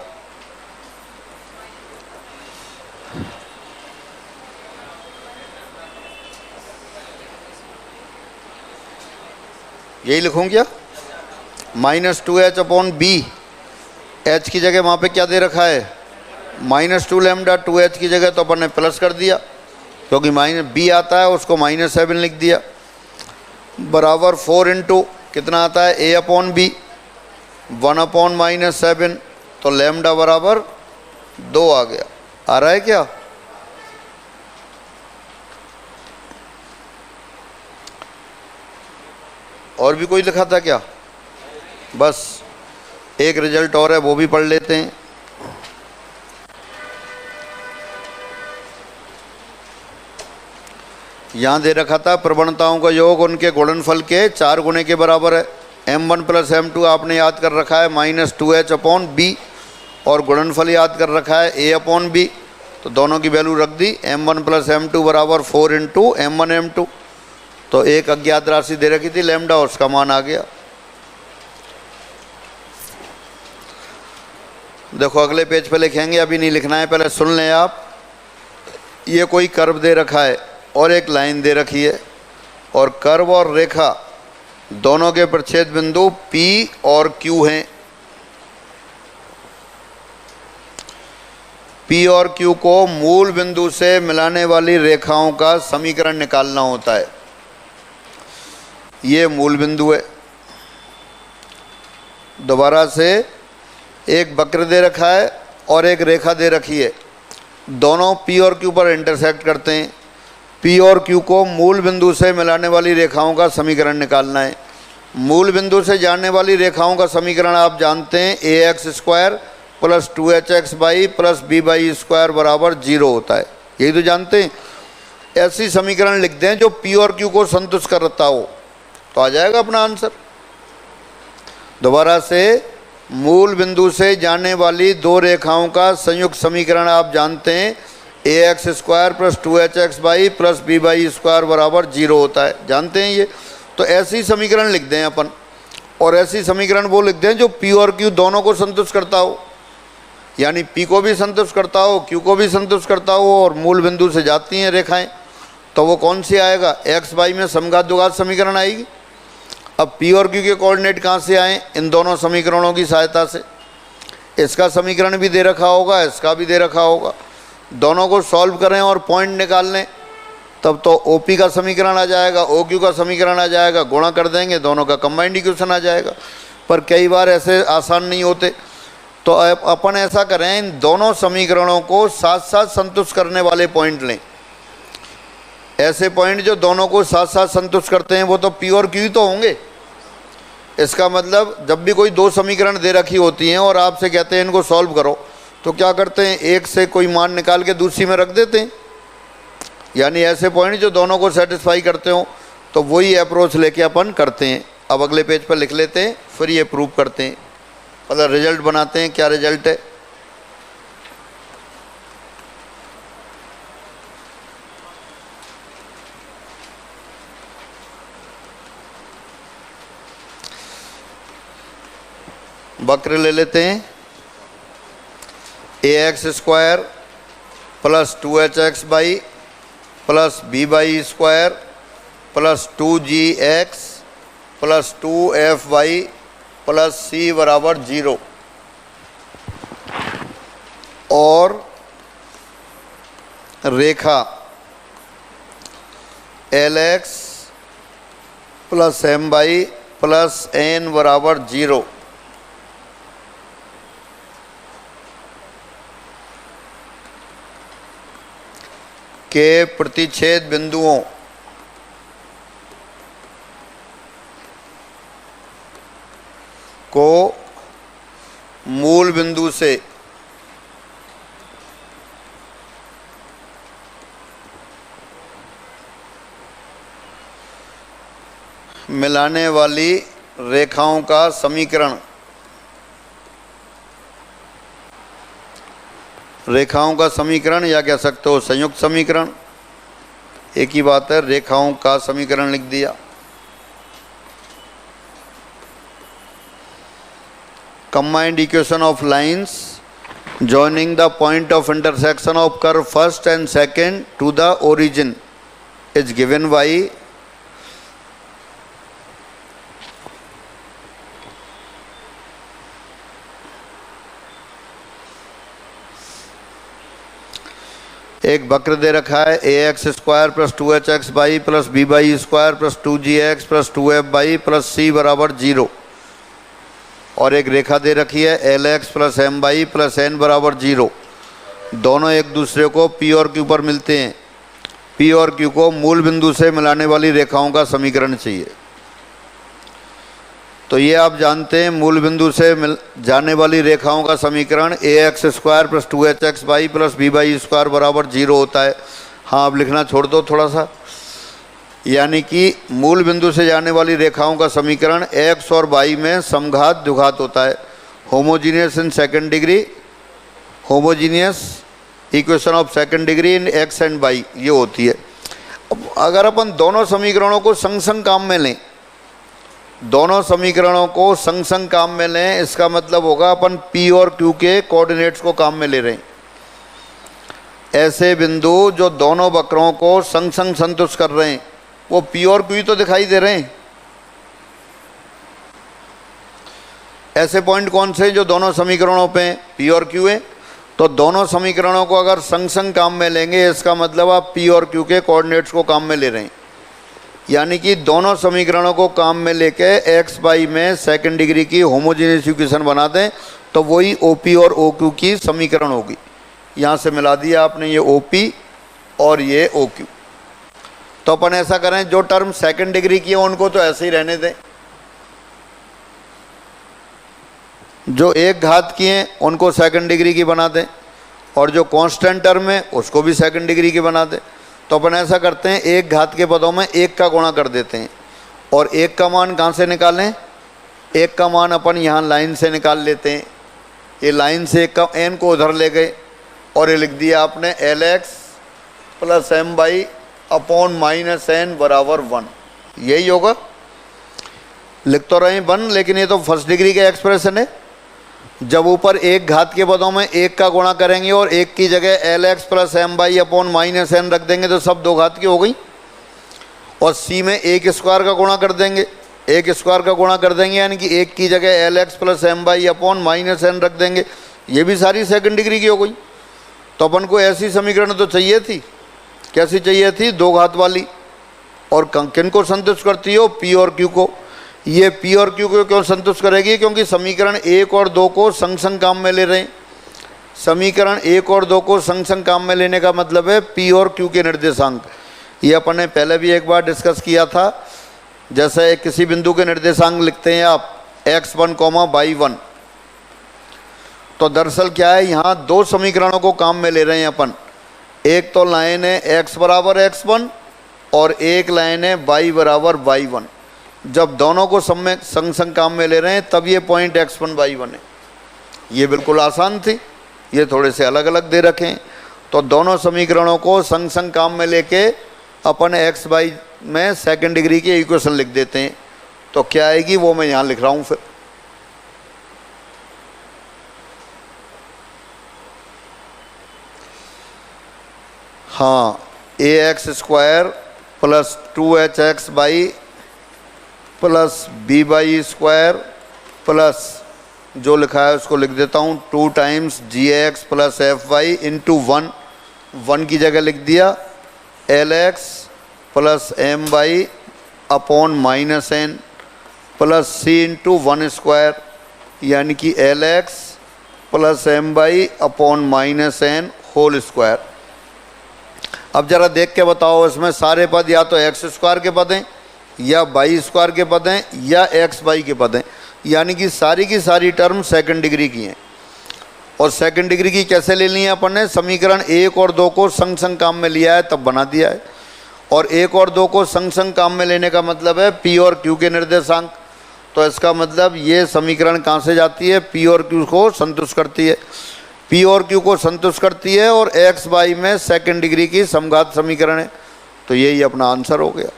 [SPEAKER 1] यही लिखूं क्या, -2h/b, h की जगह वहाँ पे क्या दे रखा है -2 लैम्डा, 2h की जगह तो अपन ने प्लस कर दिया, क्योंकि b आता है उसको -7 लिख दिया, बराबर 4 इंटू कितना आता है a/b 1/-7, तो लैम्डा बराबर 2 आ गया। आ रहा है क्या? और भी कोई लिखा था क्या? बस एक रिजल्ट और है, वो भी पढ़ लेते हैं। यहाँ दे रखा था प्रवणताओं का योग उनके गुणनफल के 4 गुने के बराबर है। m1 + m2 आपने याद कर रखा है -2h/b, और गुणनफल याद कर रखा है a/b, तो दोनों की वैल्यू रख दी। m1 + m2 बराबर 4 इंटू m1 m2, तो एक अज्ञात राशि दे रखी थी लैम्डा, उसका मान आ गया। देखो अगले पेज पे लिखेंगे, अभी नहीं लिखना है, पहले सुन लें आप। ये कोई कर्व दे रखा है और एक लाइन दे रखी है, और कर्व और रेखा दोनों के प्रच्छेद बिंदु P और Q हैं। P और Q को मूल बिंदु से मिलाने वाली रेखाओं का समीकरण निकालना होता है। ये मूल बिंदु है। दोबारा से एक वक्र दे रखा है और एक रेखा दे रखी है, दोनों P और Q पर इंटरसेक्ट करते हैं। P और Q को मूल बिंदु से मिलाने वाली रेखाओं का समीकरण निकालना है। मूल बिंदु से जाने वाली रेखाओं का समीकरण आप जानते हैं, ax² + 2hxy + by² बराबर 0 होता है, यही तो जानते हैं। ऐसी समीकरण लिख दें जो P और Q को संतुष्ट करता हो, तो आ जाएगा अपना आंसर। दोबारा से, मूल बिंदु से जाने वाली दो रेखाओं का संयुक्त समीकरण आप जानते हैं, ax² + 2hxy + by² बराबर 0 होता है, जानते हैं ये। तो ऐसी समीकरण लिख दें अपन, और ऐसी समीकरण वो लिख दें जो P और Q दोनों को संतुष्ट करता हो, यानी P को भी संतुष्ट करता हो, Q को भी संतुष्ट करता हो, और मूल बिंदु से जाती हैं रेखाएं, तो वो कौन सी आएगा, x y में समघात द्विघात समीकरण आएगी। अब P और Q के कोऑर्डिनेट कहाँ से आए, इन दोनों समीकरणों की सहायता से। इसका समीकरण भी दे रखा होगा, इसका भी दे रखा होगा, दोनों को सॉल्व करें और पॉइंट निकाल लें, तब तो OP का समीकरण आ जाएगा, OQ का समीकरण आ जाएगा, गुणा कर देंगे, दोनों का कंबाइंड इक्वेशन आ जाएगा। पर कई बार ऐसे आसान नहीं होते, तो अपन ऐसा करें, इन दोनों समीकरणों को साथ साथ संतुष्ट करने वाले पॉइंट लें। ऐसे पॉइंट जो दोनों को साथ साथ संतुष्ट करते हैं वो तो P और Q तो होंगे। इसका मतलब जब भी कोई दो समीकरण दे रखी होती हैं और आपसे कहते हैं इनको सॉल्व करो, तो क्या करते हैं, एक से कोई मान निकाल के दूसरी में रख देते हैं, यानी ऐसे पॉइंट जो दोनों को सेटिस्फाई करते हो, तो वही अप्रोच लेके अपन करते हैं। अब अगले पेज पर लिख लेते हैं, फिर ये प्रूव करते हैं, मतलब रिजल्ट बनाते हैं। क्या रिजल्ट है, वक्र ले लेते हैं, ax² + 2hxy + by² + 2gx + 2fy + c बराबर 0, और रेखा L X plus M Y plus N बराबर 0। के प्रतिच्छेद बिंदुओं को मूल बिंदु से मिलाने वाली रेखाओं का समीकरण, रेखाओं का समीकरण या कह सकते हो संयुक्त समीकरण, एक ही बात है, रेखाओं का समीकरण लिख दिया। Combined equation of lines joining the point of intersection of curve first and second to the origin is given by एक वक्र दे रखा है A X square plus 2h X Y plus B Y square plus 2g X plus 2f Y plus C बराबर 0 और एक रेखा दे रखी है L X plus M Y plus N बराबर 0। दोनों एक दूसरे को पी और क्यू पर मिलते हैं। पी और क्यू को मूल बिंदु से मिलाने वाली रेखाओं का समीकरण चाहिए। तो ये आप जानते हैं मूल बिंदु से मिल जाने वाली रेखाओं का समीकरण A X square plus 2h X Y plus B Y square बराबर 0 होता है। हाँ, अब लिखना छोड़ दो थोड़ा सा, यानी कि मूल बिंदु से जाने वाली रेखाओं का समीकरण x और y में समघात द्विघात होता है। Homogeneous in second degree, homogeneous equation of second degree in x and y ये होती है। अब अगर अपन दोनों समीकरणों को संग संग काम में लें, दोनों समीकरणों को संग संग काम में लें, इसका मतलब होगा अपन p और q के कोऑर्डिनेट्स को काम में ले रहे हैं। ऐसे बिंदु जो दोनों वक्रों को संग संग संतुष्ट कर रहे हैं वो पी और क्यू तो दिखाई दे रहे हैं। ऐसे पॉइंट कौन से जो दोनों समीकरणों पे पी और क्यू है? तो दोनों समीकरणों को अगर संग संग काम में लेंगे इसका मतलब आप पी और क्यू के कोऑर्डिनेट्स को काम में ले रहे हैं। यानी कि दोनों समीकरणों को काम में लेके एक्स वाई में सेकंड डिग्री की होमोजेनियस इक्वेशन बना दें तो वही ओ पी और ओ क्यू की समीकरण होगी। यहाँ से मिला दिया आपने ये ओ पी और ये ओ क्यू। तो अपन ऐसा करें, जो टर्म सेकंड डिग्री की है उनको तो ऐसे ही रहने दें, जो एक घात की हैं उनको सेकंड डिग्री की बना दें और जो कांस्टेंट टर्म है उसको भी सेकंड डिग्री की बना दें। तो अपन ऐसा करते हैं, एक घात के पदों में एक का गुणा कर देते हैं और एक का मान कहाँ से निकालें? एक का मान अपन यहाँ लाइन से निकाल लेते हैं। ये लाइन से एक का एन को उधर ले गए और ये लिख दिया आपने L X plus M Y upon minus N बराबर 1। यही होगा, लिख तो रहे 1, लेकिन ये तो फर्स्ट डिग्री का एक्सप्रेशन है। जब ऊपर एक घात के पदों में एक का गुणा करेंगे और एक की जगह L X plus M Y upon minus N रख देंगे तो सब दो घात की हो गई। और सी में एक स्क्वायर का गुणा कर देंगे, एक स्क्वायर का गुणा कर देंगे यानी कि एक की जगह L X plus M Y upon minus N रख देंगे, ये भी सारी सेकंड डिग्री की हो गई। तो अपन को ऐसी समीकरण तो चाहिए थी। कैसी चाहिए थी? दो घात वाली। और किन को संतुष्ट करती हो? पी और क्यू को। ये पी और क्यू को क्यों संतुष्ट करेगी? क्योंकि समीकरण 1 और 2 को संग संग काम में ले रहे हैं। समीकरण 1 और 2 को संग संग काम में लेने का मतलब है पी और क्यू के निर्देशांक। ये अपन ने पहले भी एक बार डिस्कस किया था। जैसे किसी बिंदु के निर्देशांक लिखते हैं आप x1, y1, तो दरअसल क्या है, यहाँ दो समीकरणों को काम में ले रहे हैं अपन। एक तो लाइन है x बराबर x1 और एक लाइन है y बराबर y1। जब दोनों को संग संग काम में ले रहे हैं तब ये पॉइंट x1 y1 है। ये बिल्कुल आसान थी, ये थोड़े से अलग अलग दे रखे हैं। तो दोनों समीकरणों को संग संग काम में लेके अपन x y में सेकंड डिग्री की इक्वेशन लिख देते हैं। तो क्या आएगी वो मैं यहाँ लिख रहा हूँ। फिर हाँ, A X square plus 2h X Y plus B Y square plus जो लिखा है उसको लिख देता हूँ 2 times G X plus F Y into 1 की जगह लिख दिया L X plus M Y upon minus N plus C into 1 square यानी कि L X plus M Y upon minus N whole square. अब जरा देख के बताओ, इसमें सारे पद या तो एक्स स्क्वायर के पद हैं या बाई स्क्वायर के पद हैं या एक्स बाई के पद हैं, यानी कि सारी की सारी टर्म सेकंड डिग्री की हैं। और सेकंड डिग्री की कैसे ले ली है अपन ने? समीकरण 1 और 2 को संग संग काम में लिया है तब बना दिया है। और 1 और 2 को संग संग काम में लेने का मतलब है पी और क्यू के निर्देशांक। तो इसका मतलब ये समीकरण कहाँ से जाती है? पी और क्यू को संतुष्ट करती है, पी और क्यू को संतुष्ट करती है और एक्स बाई में सेकंड डिग्री की समघात समीकरण है। तो यही अपना आंसर हो गया।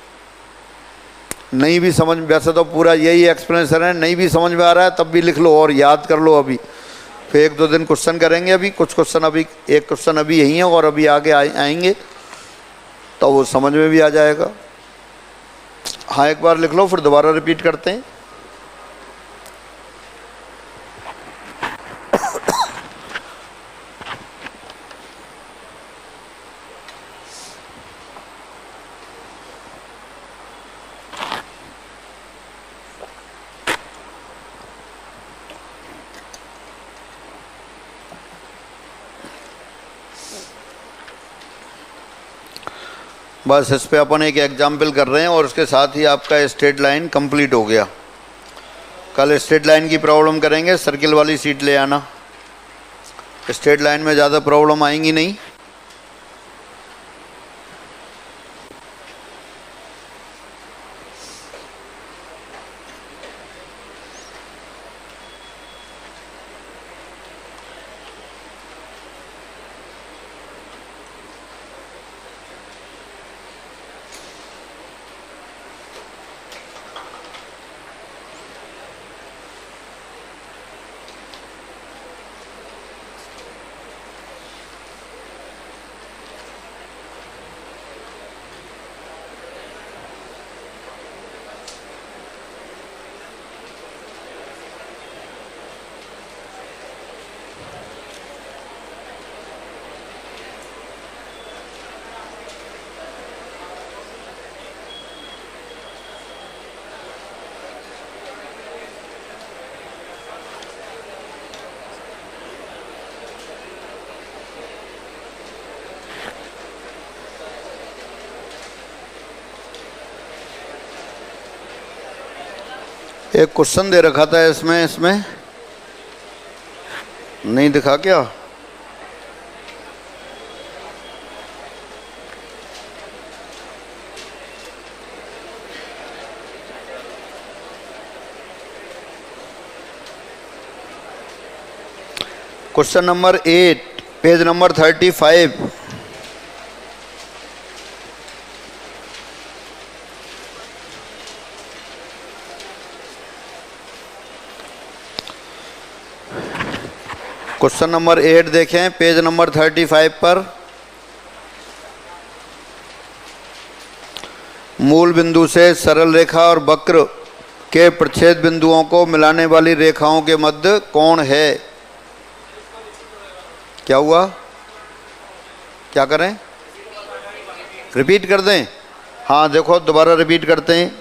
[SPEAKER 1] नहीं भी समझ, वैसे तो पूरा यही एक्सप्लेनेशन है, नहीं भी समझ में आ रहा है तब भी लिख लो और याद कर लो। अभी फिर 1-2 दिन क्वेश्चन करेंगे, अभी कुछ क्वेश्चन, अभी एक क्वेश्चन अभी यही है और अभी आगे आएंगे तो वो समझ में भी आ जाएगा। हाँ, एक बार लिख लो फिर दोबारा रिपीट करते हैं। बस इस पे अपन एक एग्जाम्पल कर रहे हैं और उसके साथ ही आपका स्ट्रेट लाइन कंप्लीट हो गया। कल स्ट्रेट लाइन की प्रॉब्लम करेंगे, सर्किल वाली सीट ले आना। स्ट्रेट लाइन में ज़्यादा प्रॉब्लम आएंगी नहीं। एक क्वेश्चन दे रखा था इसमें नहीं दिखा क्या? Question number 8 page number 35। Question number 8 देखें पेज नंबर 35 पर। मूल बिंदु से सरल रेखा और वक्र के प्रच्छेद बिंदुओं को मिलाने वाली रेखाओं के मध्य कौन है? क्या हुआ? क्या करें? रिपीट कर दें? हाँ देखो दोबारा रिपीट करते हैं।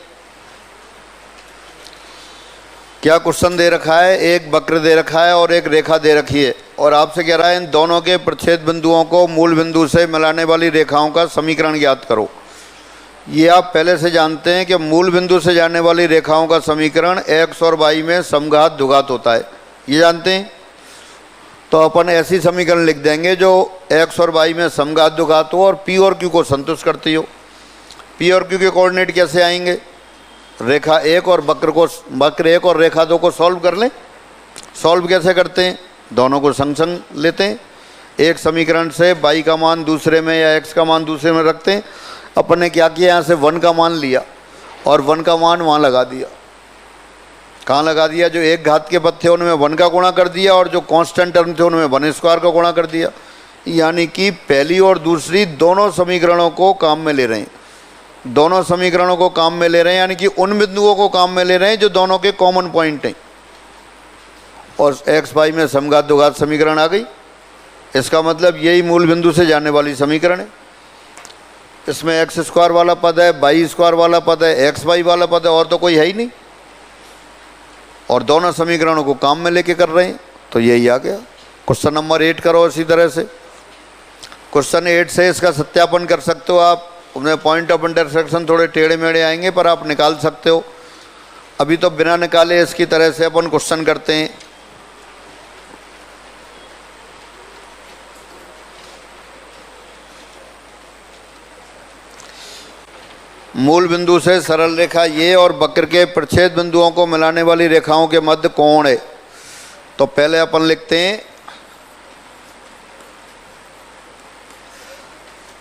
[SPEAKER 1] क्या क्वेश्चन दे रखा है? एक वक्र दे रखा है और एक रेखा दे रखी है और आपसे कह रहा है इन दोनों के प्रच्छेद बिंदुओं को मूल बिंदु से मिलाने वाली रेखाओं का समीकरण ज्ञात करो। ये आप पहले से जानते हैं कि मूल बिंदु से जाने वाली रेखाओं का समीकरण एक्स और वाई में समघात द्विघात होता है, ये जानते हैं। तो अपन ऐसी समीकरण लिख देंगे जो एक्स और वाई में समघात द्विघात हो और पी और क्यू को संतुष्ट करती हो। पी और क्यू के कोऑर्डिनेट कैसे आएंगे? रेखा 1 और वक्र 1 और रेखा 2 को सॉल्व कर लें। सॉल्व कैसे करते हैं? दोनों को संग संग लेते हैं। एक समीकरण से वाई का मान दूसरे में या एक्स का मान दूसरे में रखते हैं। अपन ने क्या किया, यहाँ से 1 का मान लिया और 1 का मान वहाँ लगा दिया। कहाँ लगा दिया? जो एक घात के पद थे उनमें 1 का गुणा कर दिया और जो कांस्टेंट टर्म थे उनमें 1 स्क्वायर का गुणा कर दिया। यानी कि पहली और दूसरी दोनों समीकरणों को काम में ले रहे हैं, दोनों समीकरणों को काम में ले रहे हैं, यानी कि उन बिंदुओं को काम में ले रहे हैं जो दोनों के कॉमन पॉइंट हैं। और एक्स वाई में समघात द्विघात समीकरण आ गई। इसका मतलब यही मूल बिंदु से जाने वाली समीकरण है। इसमें एक्स स्क्वायर वाला पद है, वाई स्क्वायर वाला पद है, एक्स वाई वाला पद है, और तो कोई है ही नहीं। और दोनों समीकरणों को काम में लेके कर रहे हैं, तो यही आ गया। क्वेश्चन नंबर 8 करो इसी तरह से। क्वेश्चन 8 से इसका सत्यापन कर सकते हो आप। उनमें पॉइंट ऑफ इंटरसेक्शन थोड़े टेढ़े मेढ़े आएंगे, पर आप निकाल सकते हो। अभी तो बिना निकाले इसकी तरह से अपन क्वेश्चन करते हैं। मूल बिंदु से सरल रेखा ये और वक्र के प्रच्छेद बिंदुओं को मिलाने वाली रेखाओं के मध्य कोण है। तो पहले अपन लिखते हैं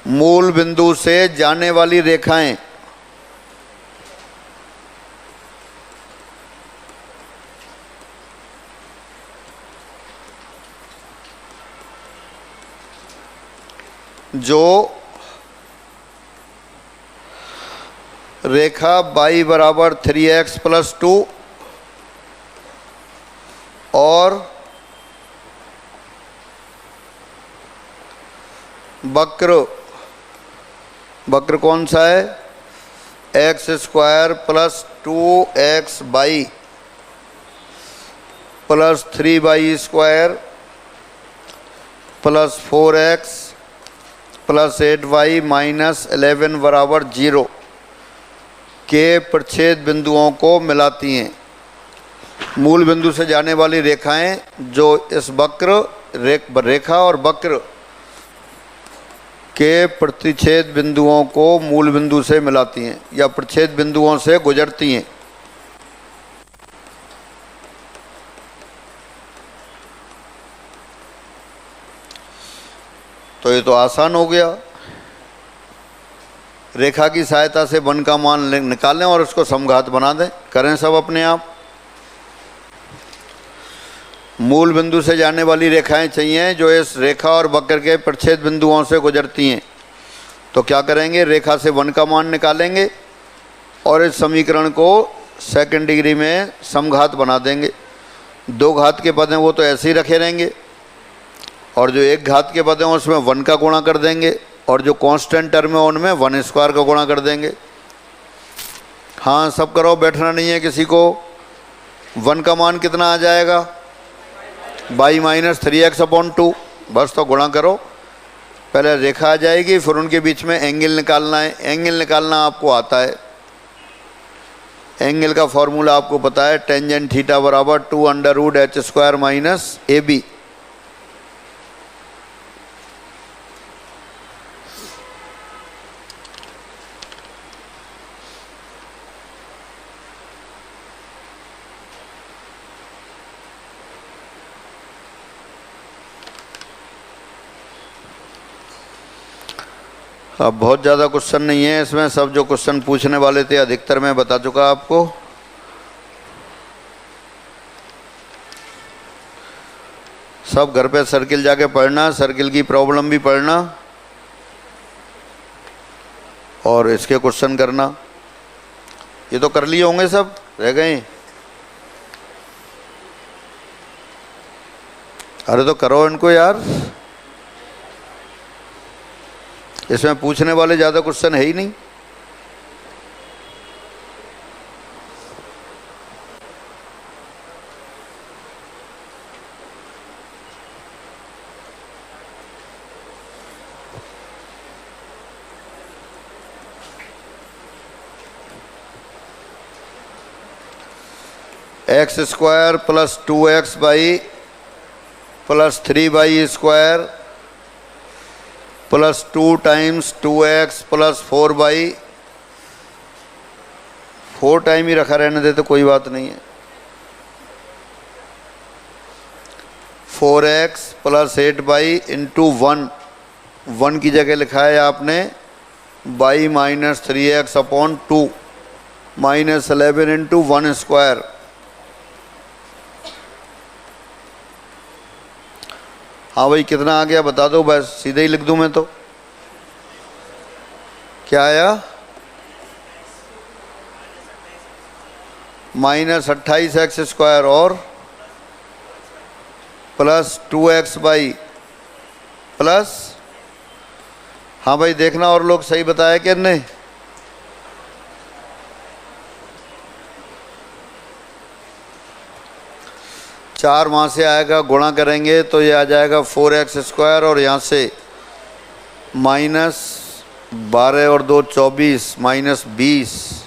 [SPEAKER 1] मूल बिंदु से जाने वाली रेखाएं जो रेखा y बराबर 3x + 2 और वक्र कौन सा है, x² + 2xy + 3y² + 4x + 8y - 11 बराबर 0 के प्रच्छेद बिंदुओं को मिलाती हैं। मूल बिंदु से जाने वाली रेखाएं जो इस रेखा और वक्र के प्रतिच्छेद बिंदुओं को मूल बिंदु से मिलाती हैं या प्रच्छेद बिंदुओं से गुजरती हैं। तो ये तो आसान हो गया। रेखा की सहायता से वन का मान निकालें और उसको समघात बना दें। करें सब अपने आप। मूल बिंदु से जाने वाली रेखाएं चाहिए जो इस रेखा और वक्र के प्रच्छेद बिंदुओं से गुजरती हैं। तो क्या करेंगे, रेखा से वन का मान निकालेंगे और इस समीकरण को सेकंड डिग्री में समघात बना देंगे। दो घात के पद हैं वो तो ऐसे ही रखे रहेंगे, और जो एक घात के पद हैं उसमें वन का गुणा कर देंगे, और जो कांस्टेंट टर्म है उनमें 1² का गुणा कर देंगे। हाँ सब करो, बैठना नहीं है किसी को। वन का मान कितना आ जाएगा, y - 3x/2। बस तो गुणा करो। पहले रेखा आ जाएगी, फिर उनके बीच में एंगल निकालना है। एंगल निकालना आपको आता है। एंगल का फॉर्मूला आपको पता है, टेंजेंट थीटा बराबर 2√h² - AB। अब बहुत ज़्यादा क्वेश्चन नहीं है इसमें, सब जो क्वेश्चन पूछने वाले थे अधिकतर मैं बता चुका आपको। सब घर पे सर्किल जाके पढ़ना, सर्किल की प्रॉब्लम भी पढ़ना और इसके क्वेश्चन करना। ये तो कर लिए होंगे, सब रह गए। अरे तो करो इनको यार, इसमें पूछने वाले ज़्यादा क्वेश्चन है ही नहीं। x² + 2xy + 3y² + 2 × 2x + 4y। 4 time ही रखा रहने दे तो कोई बात नहीं है। 4x + 8y × 1। 1 की जगह लिखा है आपने y - 3x/2 - 11 × 1²। हाँ भाई कितना आ गया बता दो, बस सीधे ही लिख दूं मैं तो। क्या आया, -28x² और +2xy + हाँ भाई देखना और लोग सही बताया कि नहीं। चार वहाँ से आएगा, गुणा करेंगे तो ये आ जाएगा 4x² और यहाँ से -12 और 2 24 -20।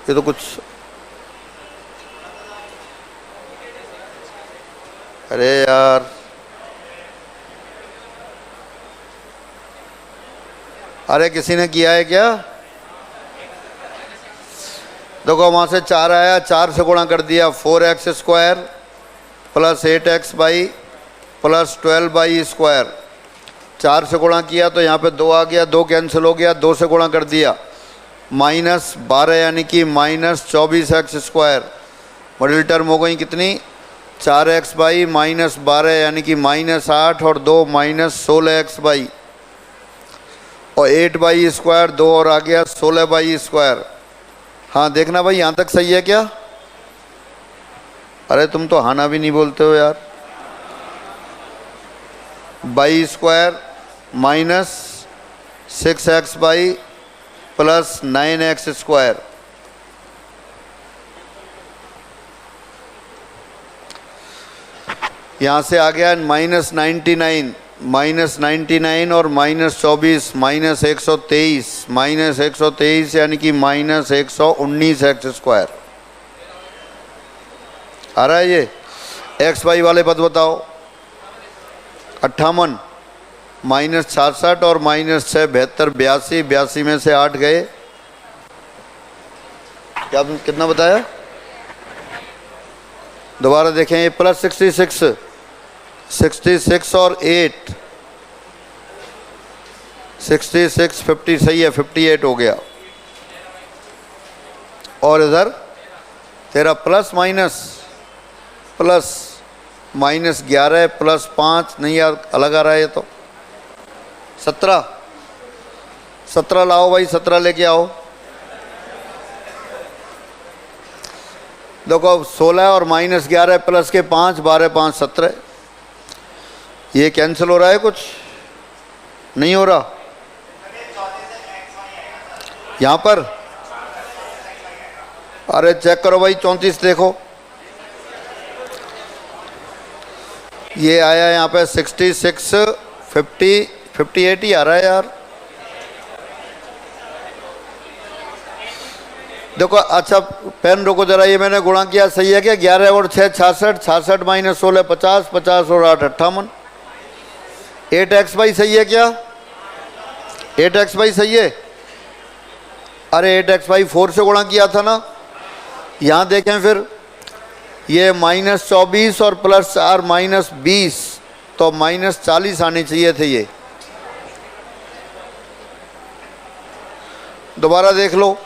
[SPEAKER 1] ये तो कुछ, अरे यार अरे किसी ने किया है क्या? देखो वहाँ से 4 आया, 4 से गुणा कर दिया 4x² + 8x + 12y²। 4 से गुणा किया तो यहाँ पे 2 आ गया, 2 कैंसिल हो गया, 2 से गुणा कर दिया -12 यानी कि -24x²। मिडिल टर्म हो गई कितनी? 4x -12 यानी कि -8 और 2 -16x और 8y², 2 और आ गया 16y²। हाँ देखना भाई यहाँ तक सही है क्या? अरे तुम तो हाना भी नहीं बोलते हो यार। y² -6x + 9x²। यहाँ से आ गया -99 और -24 -123 यानी कि -119x²। आ रहा है ये? एक्स वाई वाले पद बताओ। 58 -66 और -6 72 82 में से 8 गए। क्या कितना बताया? दोबारा देखें, ये +66 66 और 8 66 50 सही है, 58 हो गया। और इधर तेरा प्लस माइनस 11 + 5 नहीं यार, अलग आ रहा है ये तो। 17 लाओ भाई, 17 लेके आओ। देखो 16 और -11 प्लस के 5 12 5 17। ये कैंसिल हो रहा है, कुछ नहीं हो रहा यहाँ पर। अरे चेक करो भाई, 34 देखो, ये आया यहाँ पे 66 50 58 ही आ रहा है यार। देखो अच्छा पेन रोको जरा, ये मैंने गुणा किया सही है क्या? 11 और 6 66, 66 - 16 50, 50 और 8 58। 8x सही है क्या? 8x सही है। अरे 8x 4 से गुणा किया था ना। यहाँ देखें फिर, ये -24 और +4 -20 तो -40 आने चाहिए थे ये। दोबारा देख लो,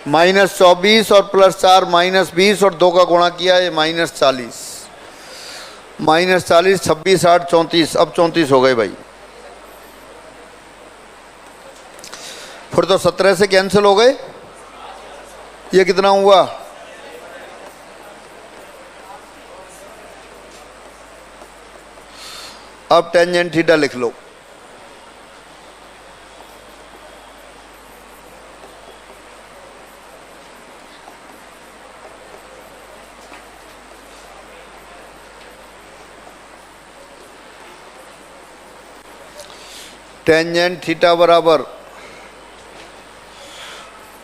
[SPEAKER 1] -24 और +4 -20 और 2 का गुणा किया, ये -40 -40 26 8 34। अब 34 हो गए भाई। फिर तो 17 से कैंसिल हो गए। ये कितना हुआ? अब टेंजेंट थीटा लिख लो। टेंजेंट थीटा बराबर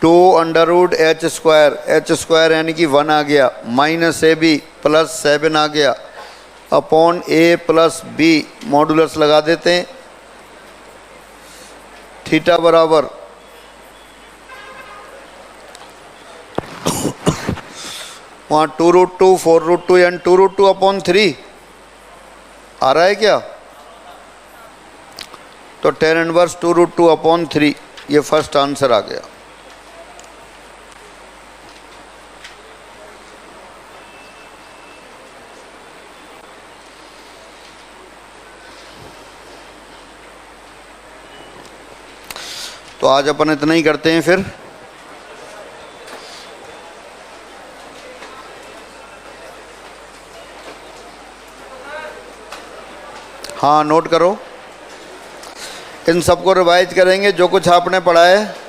[SPEAKER 1] 2√h²। h² यानी कि 1 आ गया, -ab + 7 आ गया अपॉन a + b, मॉडुलस लगा देते हैं। थीटा बराबर वहाँ 2√2 4√2 यानी 2√2/3 आ रहा है क्या? तो tan इनवर्स 2√2/3, ये फर्स्ट आंसर आ गया। तो आज अपन इतना ही करते हैं फिर। हाँ, नोट करो। इन सबको रिवाइज करेंगे जो कुछ आपने पढ़ा है।